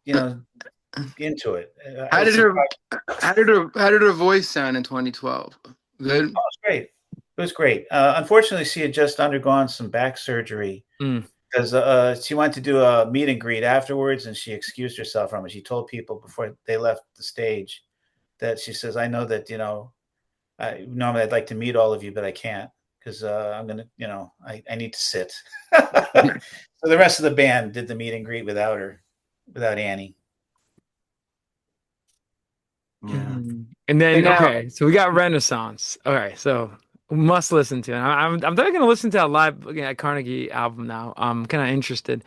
you
how
know, into it. I
how
was
did her
surprised.
how did her voice sound in 2012? Good.
Oh, it was great. It was great. Unfortunately, she had just undergone some back surgery
Mm.
because she went to do a meet and greet afterwards, and she excused herself from it. She told people before they left the stage that she says, "I know that normally I'd like to meet all of you, but I can't because I'm gonna, I need to sit." So the rest of the band did the meet and greet without her, without Annie.
Yeah.
Mhm. And
Hey,
then
now,
okay, so we got Renaissance. Okay, so must listen to. And I'm definitely gonna listen to a live again at Carnegie album now. I'm kind of interested.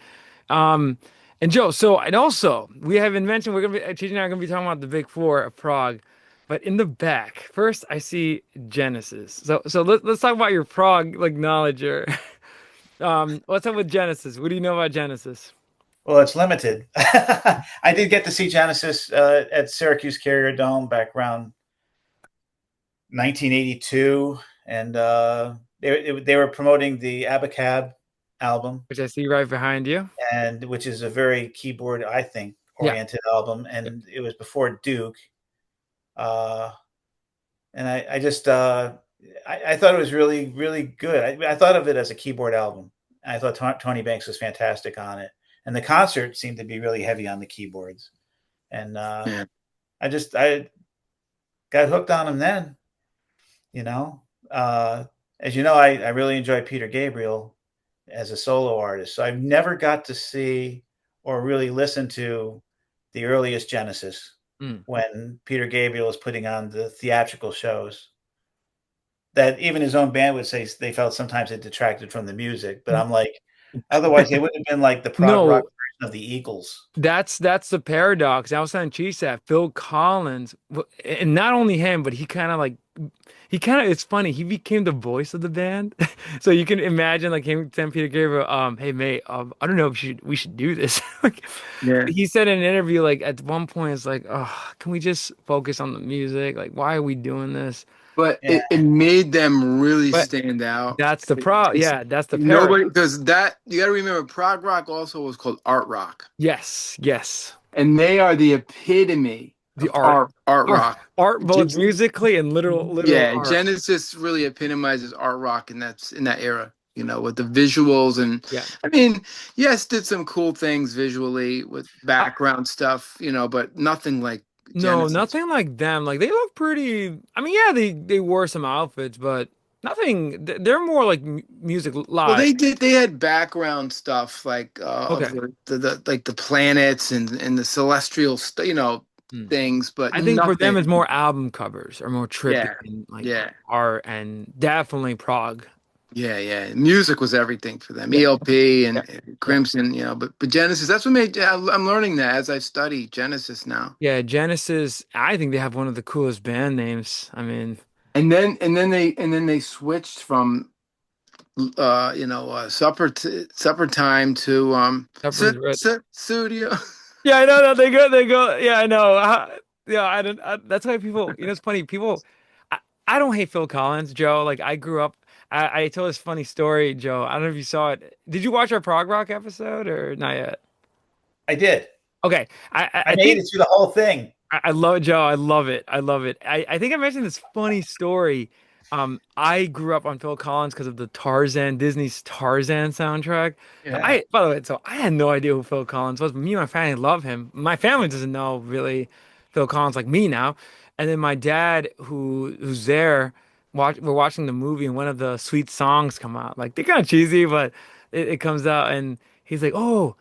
Um, And Joe, so and also we haven't mentioned we're gonna be Cheech and I are gonna be talking about the big four of Prague, but in the back, first I see Genesis. So let's talk about your Prague like knowledge here. What's up with Genesis? What do you know about Genesis?
Well, it's limited. I did get to see Genesis at Syracuse Carrier Dome back around 1982, and they were promoting the Abacab album,
Which I see right behind you.
and which is a very keyboard, I think,
Yeah.
oriented album, and it was before Duke. Uh, and I just I thought it was really really good. I thought of it as a keyboard album. I thought Tony Banks was fantastic on it, and the concert seemed to be really heavy on the keyboards. And
Yeah.
I got hooked on him then. You know, uh, as you know, I really enjoy Peter Gabriel as a solo artist. So I've never got to see or really listen to the earliest Genesis
Mm.
when Peter Gabriel was putting on the theatrical shows. That even his own band would say they felt sometimes it detracted from the music. But I'm like, otherwise they would have been like the prog rock
No,
version of the Eagles.
that's the paradox. I was telling Cheech that Phil Collins, and not only him, but he kind of it's funny. He became the voice of the band, so you can imagine like him telling Peter Gabriel, hey mate, I don't know if we should do this. Like,
Yeah.
he said in an interview, like at one point, it's like, oh, can we just focus on the music? Like, why are we doing this?
But
Yeah.
it made them really
But
stand out.
that's the pro.
It's
Yeah, that's the paradox.
nobody because that you got to remember, prog rock also was called art rock,
Yes, yes.
and they are the epitome
The
of
art,
art
art,
rock.
art, both musically and literal
Yeah,
art.
Genesis really epitomizes art rock, and that's in that era. With the visuals and
Yeah.
I mean, yes, did some cool things visually with background stuff, but nothing like
No,
Genesis.
nothing like them. Like they look pretty. I mean, yeah, they wore some outfits, but nothing. They're more like m music
Well,
live.
they had background stuff like of
Okay.
the like the planets and the celestial
Hmm.
things, but
I think for them it's
nothing.
more album covers or more trippy
Yeah,
and like
yeah,
art and definitely prog.
yeah. Music was everything for them.
Yeah.
ELP
Yeah.
and
Yeah.
Crimson, but Genesis. That's what made. Yeah, I'm learning that as I study Genesis now.
Yeah, Genesis, I think they have one of the coolest band names. I mean,
And then they switched from supper time to
Pepper's Red.
studio.
Yeah, I know that they go. Yeah, I know. Yeah, I don't. That's why people. It's funny. People. I don't hate Phil Collins, Joe. Like I grew up. I told this funny story, Joe. I don't know if you saw it. Did you watch our prog rock episode or not yet?
I did.
Okay. I I
I
I
made
think
it through the whole thing.
I love it, Joe. I love it. I love it. I think I mentioned this funny story. I grew up on Phil Collins because of the Tarzan, Disney's Tarzan soundtrack.
Yeah.
By the way, so I had no idea who Phil Collins was, but me and my family love him. My family doesn't know really Phil Collins like me now. And then my dad, who's there, we're watching the movie, and one of the sweet songs come out. Like they're kind of cheesy, but it comes out, and he's like, "Oh,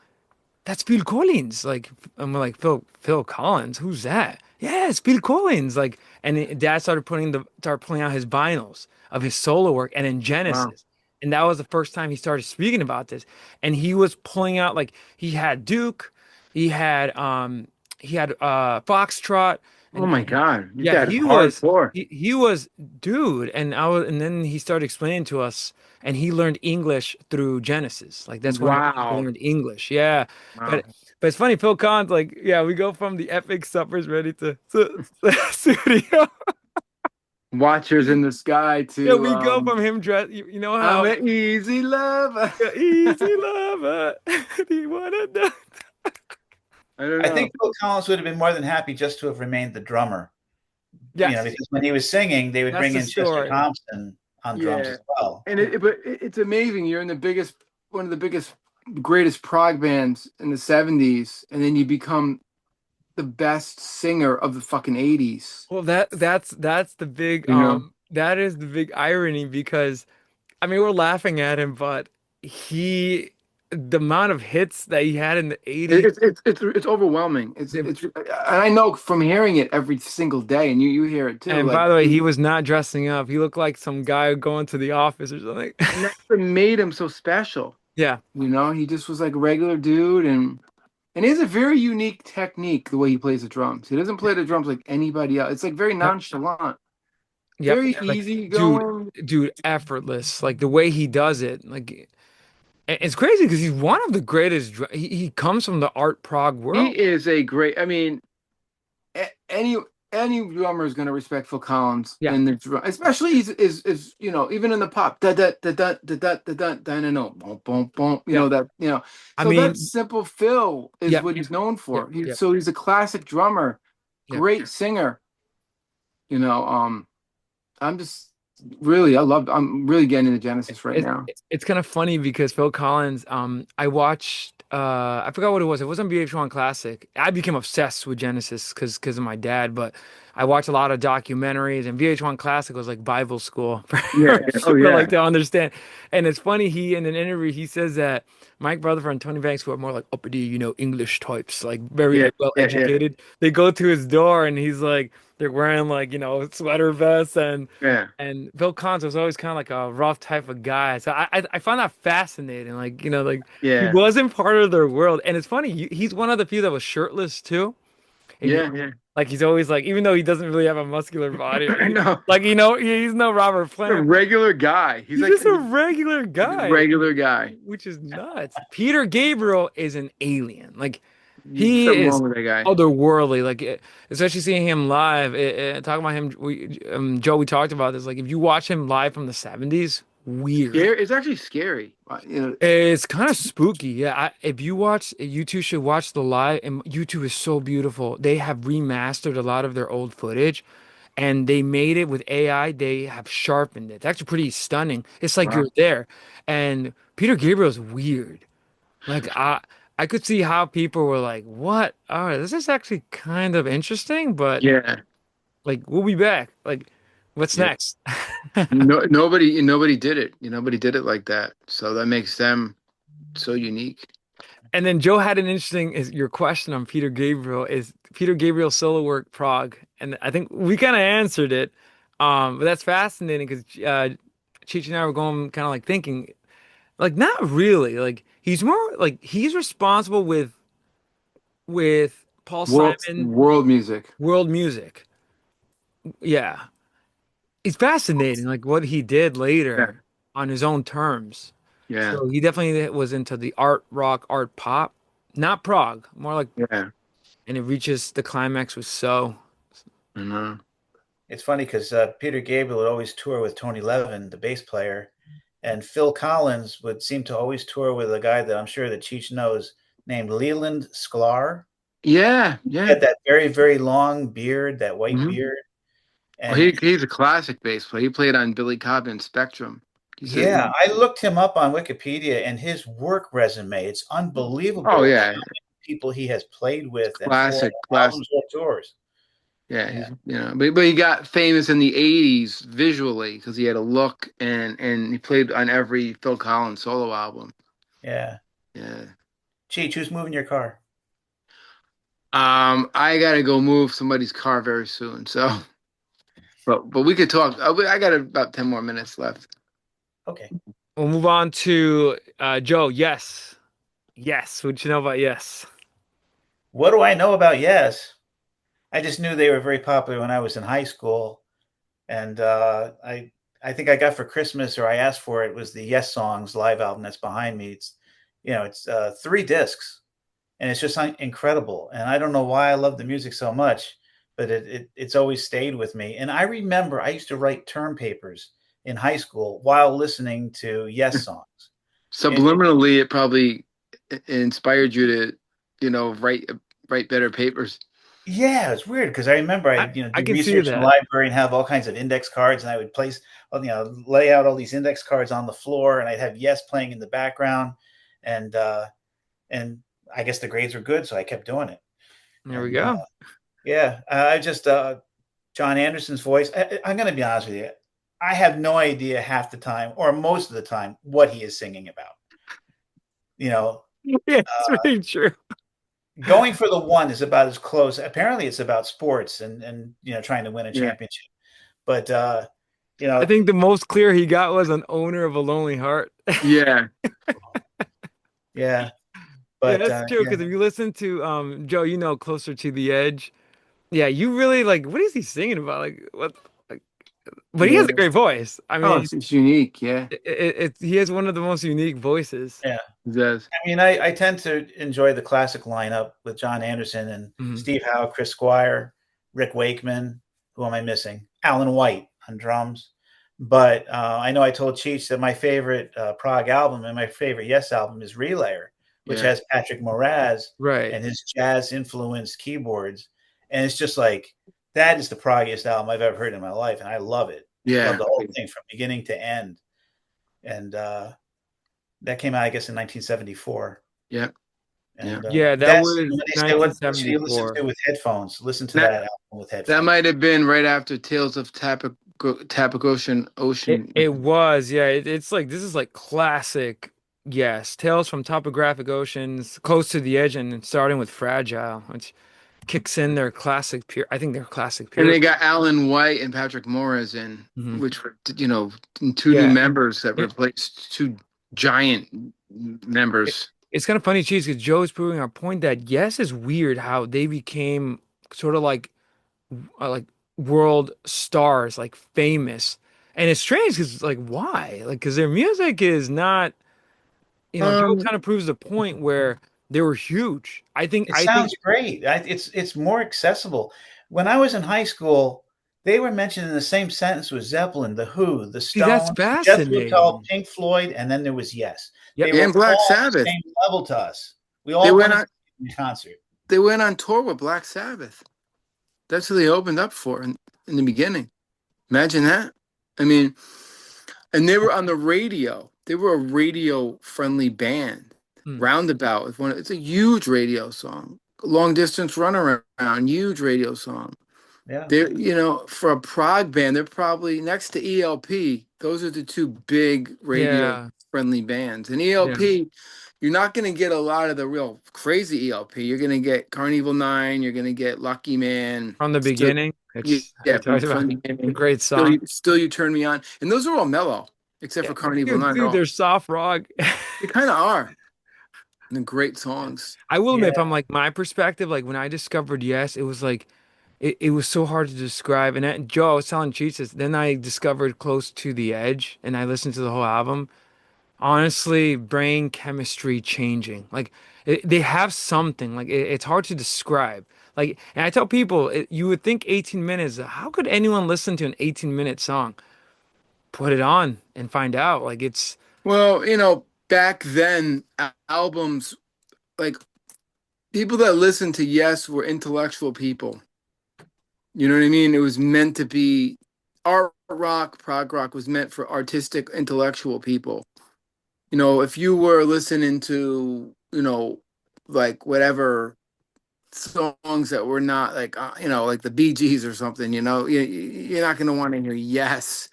that's Phil Collins." Like, I'm like, Phil Collins, who's that? Yeah, it's Phil Collins. Like, and Dad started pulling out his vinyls of his solo work and in
Wow.
Genesis. And that was the first time he started speaking about this. And he was pulling out like he had Duke, he had Foxtrot,
Oh my God, you
yeah,
got hardcore.
he was dude, and then he started explaining to us, and he learned English through Genesis. Like that's one of the ways he
Wow.
learned English. Yeah,
Wow.
but it's funny, Phil Collins, like yeah, we go from the epic suppers ready to studio.
Watchers in the sky
Yeah,
to
we go from him dress. You know
I'm
how
an easy lover.
yeah, easy lover. Do you wanna know?
I don't
I
know.
think Phil Collins would have been more than happy just to have remained the drummer.
Yes,
Because when he was singing, they would
that's
bring
the
in Chester
story.
Thompson on drums
Yeah,
as well.
and it's amazing. You're in one of the biggest, greatest prog bands in the '70s, and then you become the best singer of the fucking '80s.
Well, that's the big
You know,
that is the big irony because I mean we're laughing at him, but the amount of hits that he had in the
It-
80s.
it's overwhelming. And I know from hearing it every single day, and you hear it too.
And
Like,
by the way, he was not dressing up. He looked like some guy going to the office or something.
and that's what made him so special.
Yeah.
He just was like a regular dude, and And he has a very unique technique the way he plays the drums. He doesn't play the drums like anybody else. It's like very
Yep.
nonchalant,
Yep.
very
Like,
easy
dude,
going.
effortless. Like the way he does it. Like it's crazy because he's one of the greatest. He comes from the art prog
He
world.
is a great. I mean, any drummer is going to respect Phil Collins
Yeah.
in the drum, especially is even in the pop da da da da da da da da da no boom boom boom
Yeah.
that
I
so that
mean,
simple Phil is
yep.
what he's known
Yep.
for.
Yep.
He's a classic drummer,
Yep.
great singer. You know, I'm just really I'm really getting into Genesis right
It,
now.
it's kind of funny because Phil Collins, I watched I forgot what it was. It wasn't VH1 Classic. I became obsessed with Genesis because of my dad, but I watched a lot of documentaries and VH1 Classic was like Bible school
Yeah. Oh
for like
yeah.
to understand. And it's funny, he in an interview he says that Mike Rutherford and Tony Banks, who are more like uppity, English types, like very
Yeah.
well
Yeah. Yeah.
educated, they go to his door and he's like they're wearing like, sweater vests
Yeah.
and Bill Collins was always kind of like a rough type of guy. So I found that fascinating. Like, like he
Yeah.
wasn't part of their world. And it's funny, he's one of the few that was shirtless too. And
Yeah. Yeah.
like he's always like, even though he doesn't really have a muscular body,
I know.
like, he's no Robert
A
Plant.
regular guy. He's
He's
like
just a regular
he's a
guy,
regular guy.
which is nuts. Peter Gabriel is an alien. Like
There's
he
something
is
wrong with that guy.
otherworldly. Like especially seeing him live. Talking about him, Joe, we talked about this. Like if you watch him live from the '70s, weird.
Scary. It's actually scary.
It's kind of spooky. Yeah, if you watch, you two should watch the live. And YouTube is so beautiful. They have remastered a lot of their old footage, and they made it with AI. They have sharpened it. It's actually pretty stunning. It's like
Wow.
you're there. And Peter Gabriel's weird. Like I could see how people were like, "What? All right, this is actually kind of interesting." But
Yeah.
like, we'll be back. Like, what's
Yeah.
next?
Nobody did it. Nobody did it like that. So that makes them so unique.
And then Joe had an interesting is your question on Peter Gabriel is Peter Gabriel solo work Prague, and I think we kind of answered it. But that's fascinating because Cheech and I were going kind of like thinking like not really like he's more like he's responsible with Paul Simon
World music.
world music. Yeah, it's fascinating like what he did
Yeah.
later on his own terms.
Yeah.
So he definitely was into the art rock, art pop, not prog, more like,
Yeah.
and it reaches the climax with So.
I know.
It's funny because Peter Gabriel would always tour with Tony Levin, the bass player, and Phil Collins would seem to always tour with a guy that I'm sure that Cheech knows named Leland Sklar.
Yeah.
He
Yeah.
had that very, very long beard, that white
Hmm.
beard.
Well,
And
he's a classic bass player. He played on Billy Cobham's Spectrum. He's a
yeah, I looked him up on Wikipedia and his work resume, it's
oh
unbelievable
yeah,
people he has played with and for
classic.
albums or tours.
Yeah,
Yeah.
he's but he got famous in the '80s visually because he had a look and he played on every Phil Collins solo album.
Yeah.
Yeah.
Cheech, who's moving your car?
I gotta go move somebody's car very soon. So, but we could talk. I got about 10 more minutes left.
Okay.
We'll move on to Joe. Yes. Yes. What you know about Yes?
What do I know about Yes? I just knew they were very popular when I was in high school, and I think I got for Christmas or I asked for it was the Yes Songs live album that's behind me. It's 3 discs, and it's just incredible. And I don't know why I love the music so much, but it's always stayed with me. And I remember I used to write term papers in high school while listening to Yes Songs.
Subliminally, it probably inspired you to, write better papers.
Yeah, it's weird because I remember
I, I
do
can see
research in the
that.
library and have all kinds of index cards, and I would place, lay out all these index cards on the floor, and I'd have Yes playing in the background, and and I guess the grades were good, so I kept doing it.
There we
And
go.
yeah, I just John Anderson's voice. I'm going to be honest with you, I have no idea half the time, or most of the time, what he is singing about. You know,
Yeah, it's very true.
Going for the one is about as close. Apparently, it's about sports and trying to win a
Yeah.
championship. But
I think the most clear he got was an owner of a lonely heart.
Yeah.
yeah.
Yeah,
But
that's true.
yeah,
Because if you listen to Joe, you know, Closer to the Edge. Yeah, you really like. What is he singing about? Like what? Like, but he has
yeah,
a great voice. I
Oh,
mean,
it's unique. Yeah.
he has one of the most unique voices.
yeah.
It does.
I mean, I tend to enjoy the classic lineup with John Anderson and
Mhm.
Steve Howe, Chris Squire, Rick Wakeman. Who am I missing? Alan White on drums. But I know I told Cheech that my favorite prog album and my favorite Yes album is Relayer, which
Yeah.
has Patrick Moraz
Right.
and his jazz influenced keyboards. And it's just like, that is the proggiest album I've ever heard in my life. And I love it. Love
Yeah.
the whole thing from beginning to end. And that came out, I guess, in 1974.
Yeah. Yeah.
And
Yeah, that
that's
was
when they say, what should you listen
1974.
to with headphones? Listen to
That
that album with
that
headphones.
might have been right after Tales of Tapagosian
It
Ocean.
it was, yeah. It's like this is like classic, yes. Tales from Topographic Oceans, Close to the Edge, and starting with Fragile, which kicks in their classic period. I think their classic
And
period.
they got Alan White and Patrick Morris in,
Hmm.
which were, two new
Yeah.
members that
It,
replaced two giant
it,
members.
it's kind of funny, Cheese, because Joe's proving our point that yes, is weird how they became sort of like world stars, like famous. And it's strange because like why? Like because their music is not, Joe
Um,
kind of proves the point where they were huge.
It
I think
sounds great. It's more accessible. When I was in high school, they were mentioned in the same sentence with Zeppelin, The Who, The
see that's
Stones, Jethro Tull,
fascinating.
Pink Floyd, and then there was Yes.
Yep.
They
yeah,
were
and Black
all on the
Sabbath.
same level to us. We
They
all
went
wanted to
on.
see them in concert.
They went on tour with Black Sabbath. That's who they opened up for in the beginning. Imagine that. I mean, and they were on the radio. They were a radio friendly band.
Hmm.
Roundabout is one. It's a huge radio song. Long distance runaround, huge radio song.
Yeah.
They're, for a prog band, they're probably next to ELP. Those are the two big radio
Yeah.
friendly bands. And
Yeah.
ELP, you're not going to get a lot of the real crazy ELP. You're going to get Carnival Nine. You're going to get Lucky Man.
From the
Still,
beginning,
yeah,
which we
yeah,
talked about,
from the
a
beginning.
great
Still,
song.
still, you turn me on. And those are all mellow, except
Yeah,
for Carnival
dude,
Nine. They're
dude,
all,
they're soft rock.
they kind of are. And they're great songs.
I will admit,
Yeah.
from like my perspective, like when I discovered Yes, it was like it was so hard to describe. And Joe, I was telling Cheech this, then I discovered Close to the Edge, and I listened to the whole album. Honestly, brain chemistry changing. Like they have something. Like it's hard to describe. Like, and I tell people, you would think 18 minutes. How could anyone listen to an 18-minute song? Put it on and find out. Like it's
Well, back then, albums, like people that listened to Yes were intellectual people. You know what I mean? It was meant to be art rock, prog rock was meant for artistic, intellectual people. If you were listening to, like whatever songs that were not like, like the Bee Gees or something, you're not going to want to hear Yes.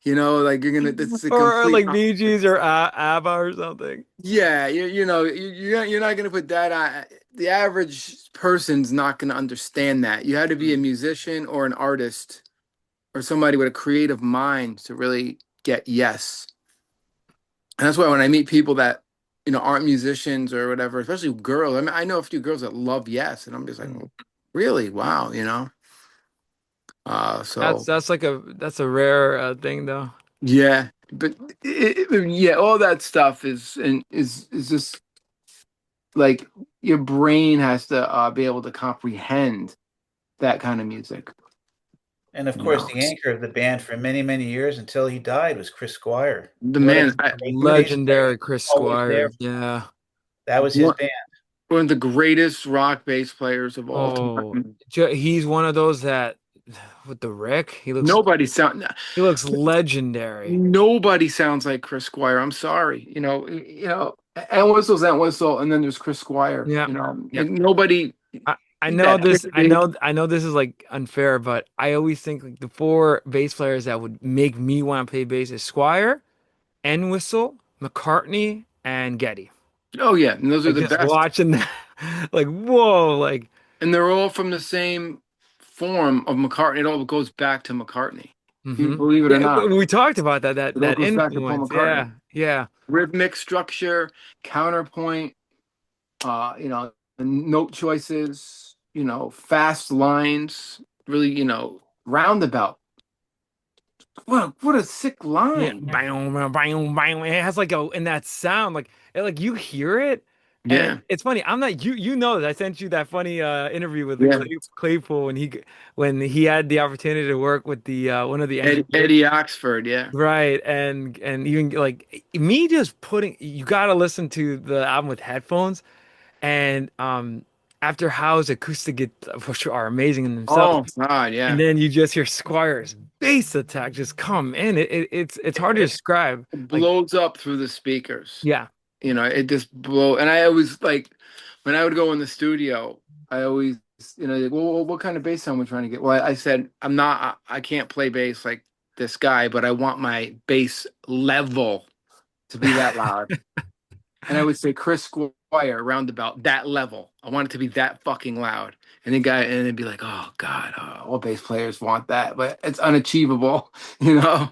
Like that's a
or
complete,
like Bee Gees or ABBA or something.
yeah, you're not going to put that on. The average person's not going to understand that. You had to be a musician or an artist or somebody with a creative mind to really get Yes. And that's why when I meet people that, aren't musicians or whatever, especially girls, I mean, I know a few girls that love Yes, and I'm just like,
Mm.
"Oh, really? Wow,
That's
so
that's a rare thing though.
yeah, but yeah, all that stuff is just like your brain has to be able to comprehend that kind of music,
And of
you
course,
know.
the anchor of the band for many, many years until he died was Chris Squire.
The
What a
man,
great bass player.
Legendary Chris
Always there.
Squire. Yeah.
That was his
one
band.
one of the greatest rock bass players of all
Oh,
time.
he's one of those that with the Rick,
Nobody sound
he looks legendary.
Nobody sounds like Chris Squire. I'm sorry. And Whistle's and Whistle, and then there's Chris Squire.
Yeah. Yeah.
And nobody.
I
He's
know
that
this.
big.
I know this is like unfair, but I always think like the four bass players that would make me want to play bass is Squire, Whistle, McCartney, and Getty.
Oh yeah, and those are
Like
the
just
best.
watching that, like whoa, like
And they're all from the same form of McCartney. It all goes back to McCartney. You
hmm
believe it or
Yeah,
not,
we talked about
it all
that
goes back to Paul
influence.
McCartney.
Yeah, yeah.
Rhythmic structure, counterpoint. You know, note choices, you know, fast lines, really, you know, roundabout. What a sick
Yeah,
line.
bang, bang, bang. It has like a and that sound like you hear it, and
Yeah,
it's funny. I'm not you know that I sent you that funny interview with the
yeah.
Claypool when he had the opportunity to work with the one of the engineers.
Eddie Oxford, yeah.
Right, and even like me just putting you gotta listen to the album with headphones, and after Howe's acoustic which are amazing in themselves,
Oh God,
and
yeah.
then you just hear Squire's bass attack just come in. It's hard to
It
describe. Like
blows up through the speakers.
yeah,
You know, it just blow. And I always like when I would go in the studio, I always, you know, like, well, what kind of bass sound we trying to get? Well, I said, I can't play bass like this guy, but I want my bass level to be that loud. And I would say Chris Squire around about that level. I want it to be that fucking loud. And they'd be like, oh God, all bass players want that, but it's unachievable, you know.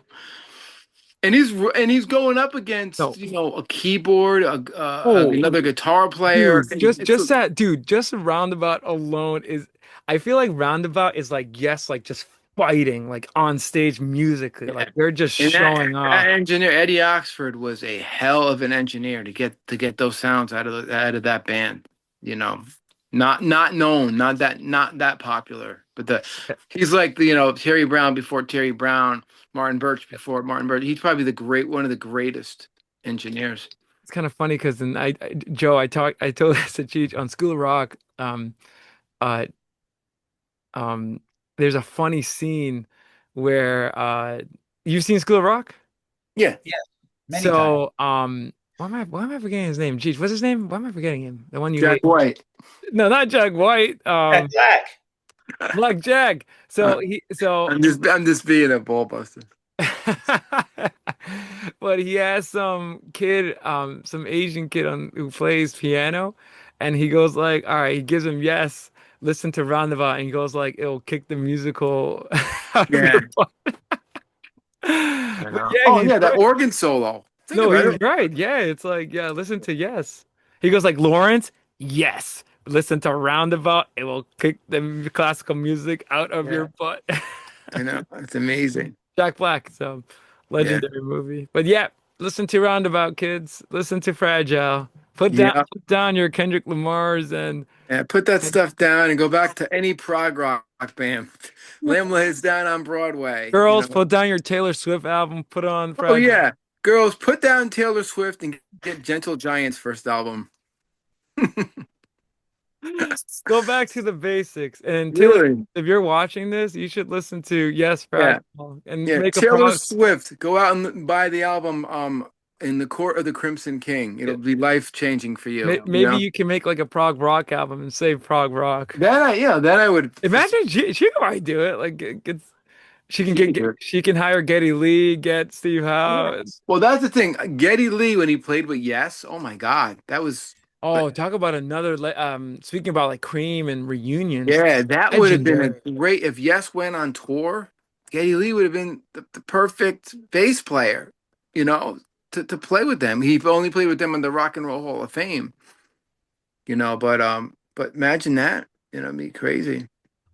And he's going up against,
no.
you know, a keyboard,
Oh,
another guitar player.
dude,
It's
just Roundabout alone is. I feel like Roundabout is like yes, like just fighting like on stage musically,
yeah.
like they're just
And
showing
that
off.
engineer Eddie Oxford was a hell of an engineer to get those sounds out of that band. You know, not known, not that popular, but the he's like the, you know, Terry Brown before Terry Brown, Martin Birch before Martin Birch. He's probably the great one of the greatest engineers.
It's kind of funny because then Joe, I told this to Cheech on School of Rock. Uh, um, there's a funny scene where you've seen School of Rock?
Yeah,
Yeah, many times.
So why am I forgetting his name? Cheech, what's his name? Why am I forgetting him? The one you
Jack
hate?
White.
No, not Jack White.
Jack Black.
Black Jack. So he so
I'm just being a ball buster.
but he has some kid, some Asian kid on who plays piano, and he goes like, all right, he gives him yes, listen to Roundabout, and he goes like, it'll kick the musical out of
Yeah.
your butt.
I
But
know.
yeah,
Oh
he's
yeah, that
right.
organ solo. Think
No,
about
he's
it.
right. Yeah, it's like, yeah, listen to yes. He goes like, Lawrence, yes. Listen to Roundabout, it will kick the classical music out of your
Yeah,
butt.
I know. It's amazing.
Jack Black, so
Yeah.
legendary movie. But yeah, listen to Roundabout, kids. Listen to Fragile.
Yeah.
Put down your Kendrick Lamar's
Yeah. Put that
and
stuff down and go back to any prog rock band. Lamb lays down on Broadway, you
girls,
know.
put down your Taylor Swift album. Put on
Oh
Fragile.
yeah. Girls, put down Taylor Swift and get Gentle Giant's first album.
Go back to the basics. And Taylor,
Really?
if you're watching this, you should listen to Yes,
Yeah.
Fragile and
Yeah.
make a
Taylor
prog.
Swift. Go out and buy the album in the Court of the Crimson King. It'll be life changing for you, you
Maybe
know.
you can make like a prog rock album and save prog rock.
Then I would
Imagine she could probably do it. Like she can
she could do it.
she can hire Geddy Lee, get Steve
Yeah.
Howe.
Well, that's the thing. Geddy Lee, when he played with Yes, oh my God, that was, but
Oh, talk about another speaking about like Cream and reunions.
yeah, that would have been a
Legendary.
great, if Yes went on tour, Geddy Lee would have been the perfect bass player, you know, to play with them. He only played with them in the Rock and Roll Hall of Fame, you know, but imagine that, you know, it'd be crazy.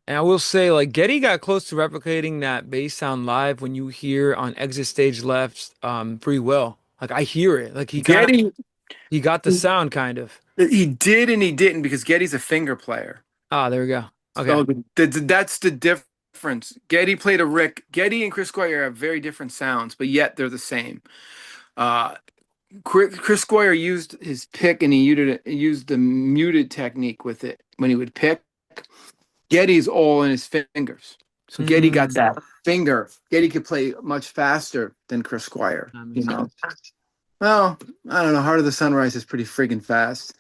And I will say, like Geddy got close to replicating that bass sound live when you hear on Exit Stage Left's Free Will. Like I hear it. Like
Geddy,
he got the sound kind of.
he did and he didn't because Geddy's a finger player.
Ah, there we go. Okay.
So that's the difference. Getty played a Rick. Getty and Chris Squire have very different sounds, but yet they're the same. Uh, Chris Squire used his pick and used the muted technique with it when he would pick. Getty's all in his fingers. So Getty got
Mm,
that finger. Getty could play much faster than Chris Squire,
that
you
makes
know.
sense.
Well, I don't know. Heart of the Sunrise is pretty friggin' fast.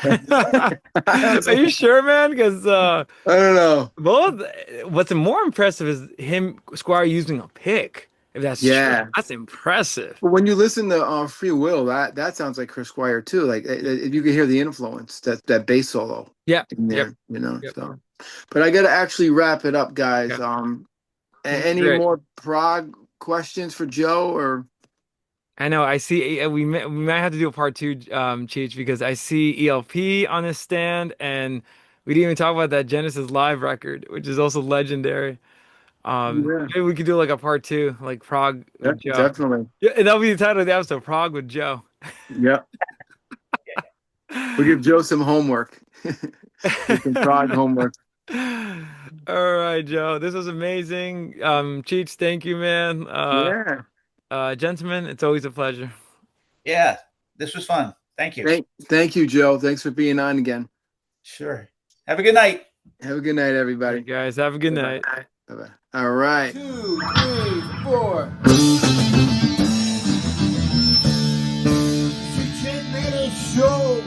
Are you sure, man? Because
I don't know.
both what's more impressive is him Squire using a pick. If that's true,
Yeah.
that's impressive.
But when you listen to Free Will, that sounds like Chris Squire too. Like if you could hear the influence that bass solo
Yeah.
in
Yep.
there, you know.
Yep.
So, but I got to actually wrap it up, guys.
Okay.
Any
Great.
more prog questions for Joe or
I know. I see. We might have to do a part two, Cheech, because I see ELP on this stand, and we didn't even talk about that Genesis live record, which is also legendary.
Yeah,
Maybe we could do like a part two, like Prague with Joe.
definitely.
Yeah, and that'll be the title of the episode, Prague with Joe.
Yeah, we give Joe some homework. Get some prog homework.
All right, Joe. This was amazing. Cheech, thank you, man.
Yeah.
Gentlemen, it's always a pleasure.
Yeah, this was fun. Thank you.
Thank you, Joe. Thanks for being on again.
Sure. Have a good night.
Have a good night,
All
everybody.
right, guys, have a good
Bye-bye.
night.
Bye-bye. All right.
2, 3, 4. Cheech and Manny Show.